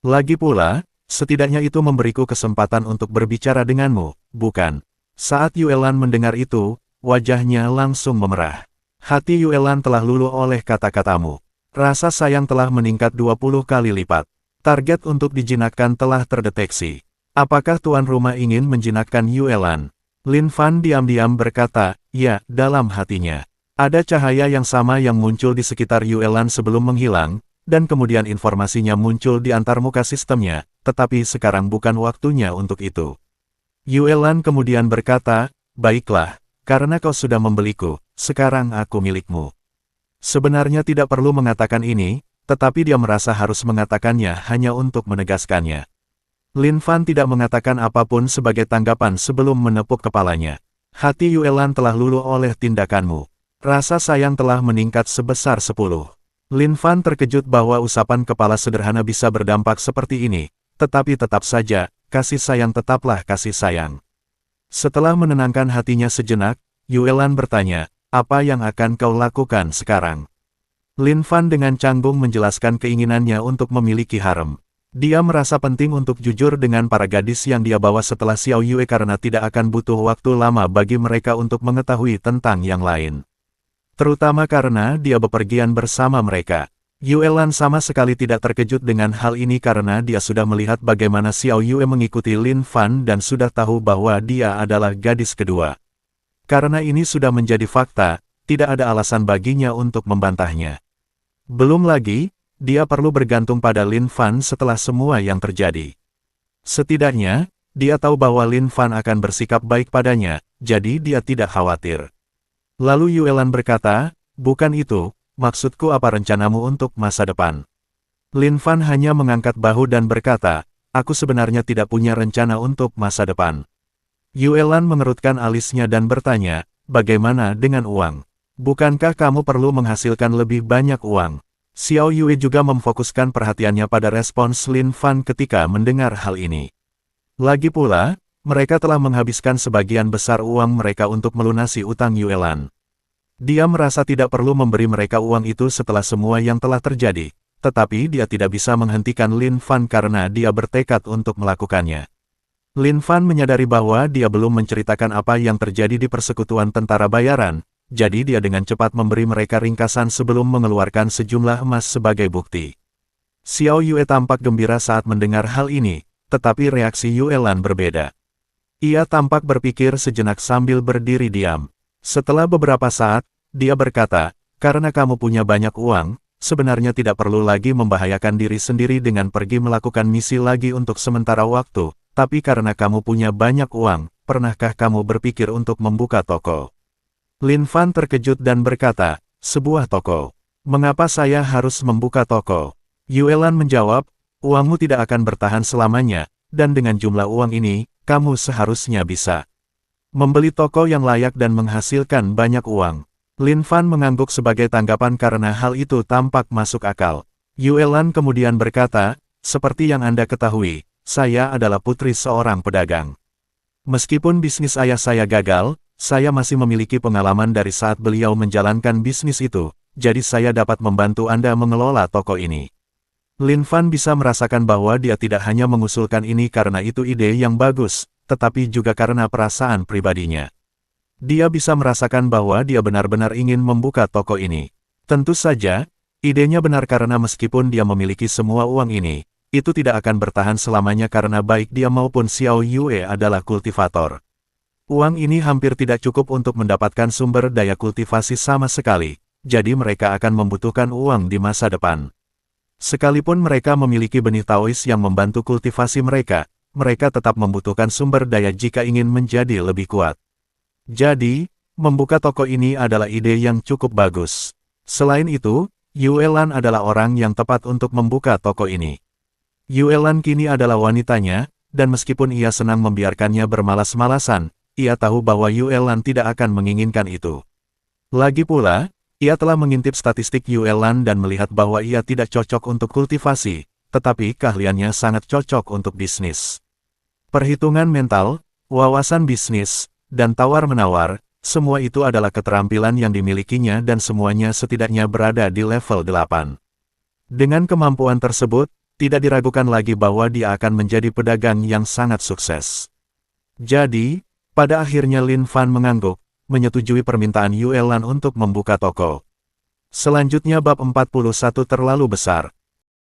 A: Lagi pula, setidaknya itu memberiku kesempatan untuk berbicara denganmu, bukan? Saat Yuelan mendengar itu, wajahnya langsung memerah. Hati Yuelan telah luluh oleh kata-katamu. Rasa sayang telah meningkat 20 kali lipat. Target untuk dijinakkan telah terdeteksi. Apakah tuan rumah ingin menjinakkan Yuelan? Lin Fan diam-diam berkata, ya, dalam hatinya. Ada cahaya yang sama yang muncul di sekitar Yuelan sebelum menghilang, dan kemudian informasinya muncul di antarmuka sistemnya, tetapi sekarang bukan waktunya untuk itu. Yuelan kemudian berkata, baiklah, karena kau sudah membeliku, sekarang aku milikmu. Sebenarnya tidak perlu mengatakan ini, tetapi dia merasa harus mengatakannya hanya untuk menegaskannya. Lin Fan tidak mengatakan apapun sebagai tanggapan sebelum menepuk kepalanya. Hati Yuelan telah luluh oleh tindakanmu. Rasa sayang telah meningkat sebesar 10. Lin Fan terkejut bahwa usapan kepala sederhana bisa berdampak seperti ini, tetapi tetap saja, kasih sayang tetaplah kasih sayang. Setelah menenangkan hatinya sejenak, Yuelan bertanya, apa yang akan kau lakukan sekarang? Lin Fan dengan canggung menjelaskan keinginannya untuk memiliki harem. Dia merasa penting untuk jujur dengan para gadis yang dia bawa setelah Xiao Yue karena tidak akan butuh waktu lama bagi mereka untuk mengetahui tentang yang lain. Terutama karena dia bepergian bersama mereka. Yuelan sama sekali tidak terkejut dengan hal ini karena dia sudah melihat bagaimana Xiao Yue mengikuti Lin Fan dan sudah tahu bahwa dia adalah gadis kedua. Karena ini sudah menjadi fakta, tidak ada alasan baginya untuk membantahnya. Belum lagi, dia perlu bergantung pada Lin Fan setelah semua yang terjadi. Setidaknya, dia tahu bahwa Lin Fan akan bersikap baik padanya, jadi dia tidak khawatir. Lalu Yuelan berkata, bukan itu, maksudku apa rencanamu untuk masa depan? Lin Fan hanya mengangkat bahu dan berkata, aku sebenarnya tidak punya rencana untuk masa depan. Yuelan mengerutkan alisnya dan bertanya, bagaimana dengan uang? Bukankah kamu perlu menghasilkan lebih banyak uang? Xiao Yue juga memfokuskan perhatiannya pada respons Lin Fan ketika mendengar hal ini. Lagi pula, mereka telah menghabiskan sebagian besar uang mereka untuk melunasi utang Yuelan. Dia merasa tidak perlu memberi mereka uang itu setelah semua yang telah terjadi, tetapi dia tidak bisa menghentikan Lin Fan karena dia bertekad untuk melakukannya. Lin Fan menyadari bahwa dia belum menceritakan apa yang terjadi di persekutuan tentara bayaran, jadi dia dengan cepat memberi mereka ringkasan sebelum mengeluarkan sejumlah emas sebagai bukti. Xiao Yue tampak gembira saat mendengar hal ini, tetapi reaksi Yuelan berbeda. Ia tampak berpikir sejenak sambil berdiri diam. Setelah beberapa saat, dia berkata, karena kamu punya banyak uang, sebenarnya tidak perlu lagi membahayakan diri sendiri dengan pergi melakukan misi lagi untuk sementara waktu, tapi karena kamu punya banyak uang, pernahkah kamu berpikir untuk membuka toko? Lin Fan terkejut dan berkata, sebuah toko. Mengapa saya harus membuka toko? Yuelan menjawab, uangmu tidak akan bertahan selamanya, dan dengan jumlah uang ini, kamu seharusnya bisa membeli toko yang layak dan menghasilkan banyak uang. Lin Fan mengangguk sebagai tanggapan karena hal itu tampak masuk akal. Yuelan kemudian berkata, seperti yang Anda ketahui, saya adalah putri seorang pedagang. Meskipun bisnis ayah saya gagal, saya masih memiliki pengalaman dari saat beliau menjalankan bisnis itu, jadi saya dapat membantu Anda mengelola toko ini. Lin Fan bisa merasakan bahwa dia tidak hanya mengusulkan ini karena itu ide yang bagus, tetapi juga karena perasaan pribadinya. Dia bisa merasakan bahwa dia benar-benar ingin membuka toko ini. Tentu saja, idenya benar karena meskipun dia memiliki semua uang ini, itu tidak akan bertahan selamanya karena baik dia maupun Xiao Yue adalah kultivator. Uang ini hampir tidak cukup untuk mendapatkan sumber daya kultivasi sama sekali, jadi mereka akan membutuhkan uang di masa depan. Sekalipun mereka memiliki benih Taois yang membantu kultivasi mereka, mereka tetap membutuhkan sumber daya jika ingin menjadi lebih kuat. Jadi, membuka toko ini adalah ide yang cukup bagus. Selain itu, Yuelan adalah orang yang tepat untuk membuka toko ini. Yuelan kini adalah wanitanya, dan meskipun ia senang membiarkannya bermalas-malasan, ia tahu bahwa Yuelan tidak akan menginginkan itu. Lagi pula, ia telah mengintip statistik Yuelan dan melihat bahwa ia tidak cocok untuk kultivasi, tetapi keahliannya sangat cocok untuk bisnis. Perhitungan mental, wawasan bisnis, dan tawar-menawar, semua itu adalah keterampilan yang dimilikinya dan semuanya setidaknya berada di level 8. Dengan kemampuan tersebut, tidak diragukan lagi bahwa dia akan menjadi pedagang yang sangat sukses. Jadi, pada akhirnya Lin Fan mengangguk, menyetujui permintaan Yue Lan untuk membuka toko. Selanjutnya bab 41 terlalu besar,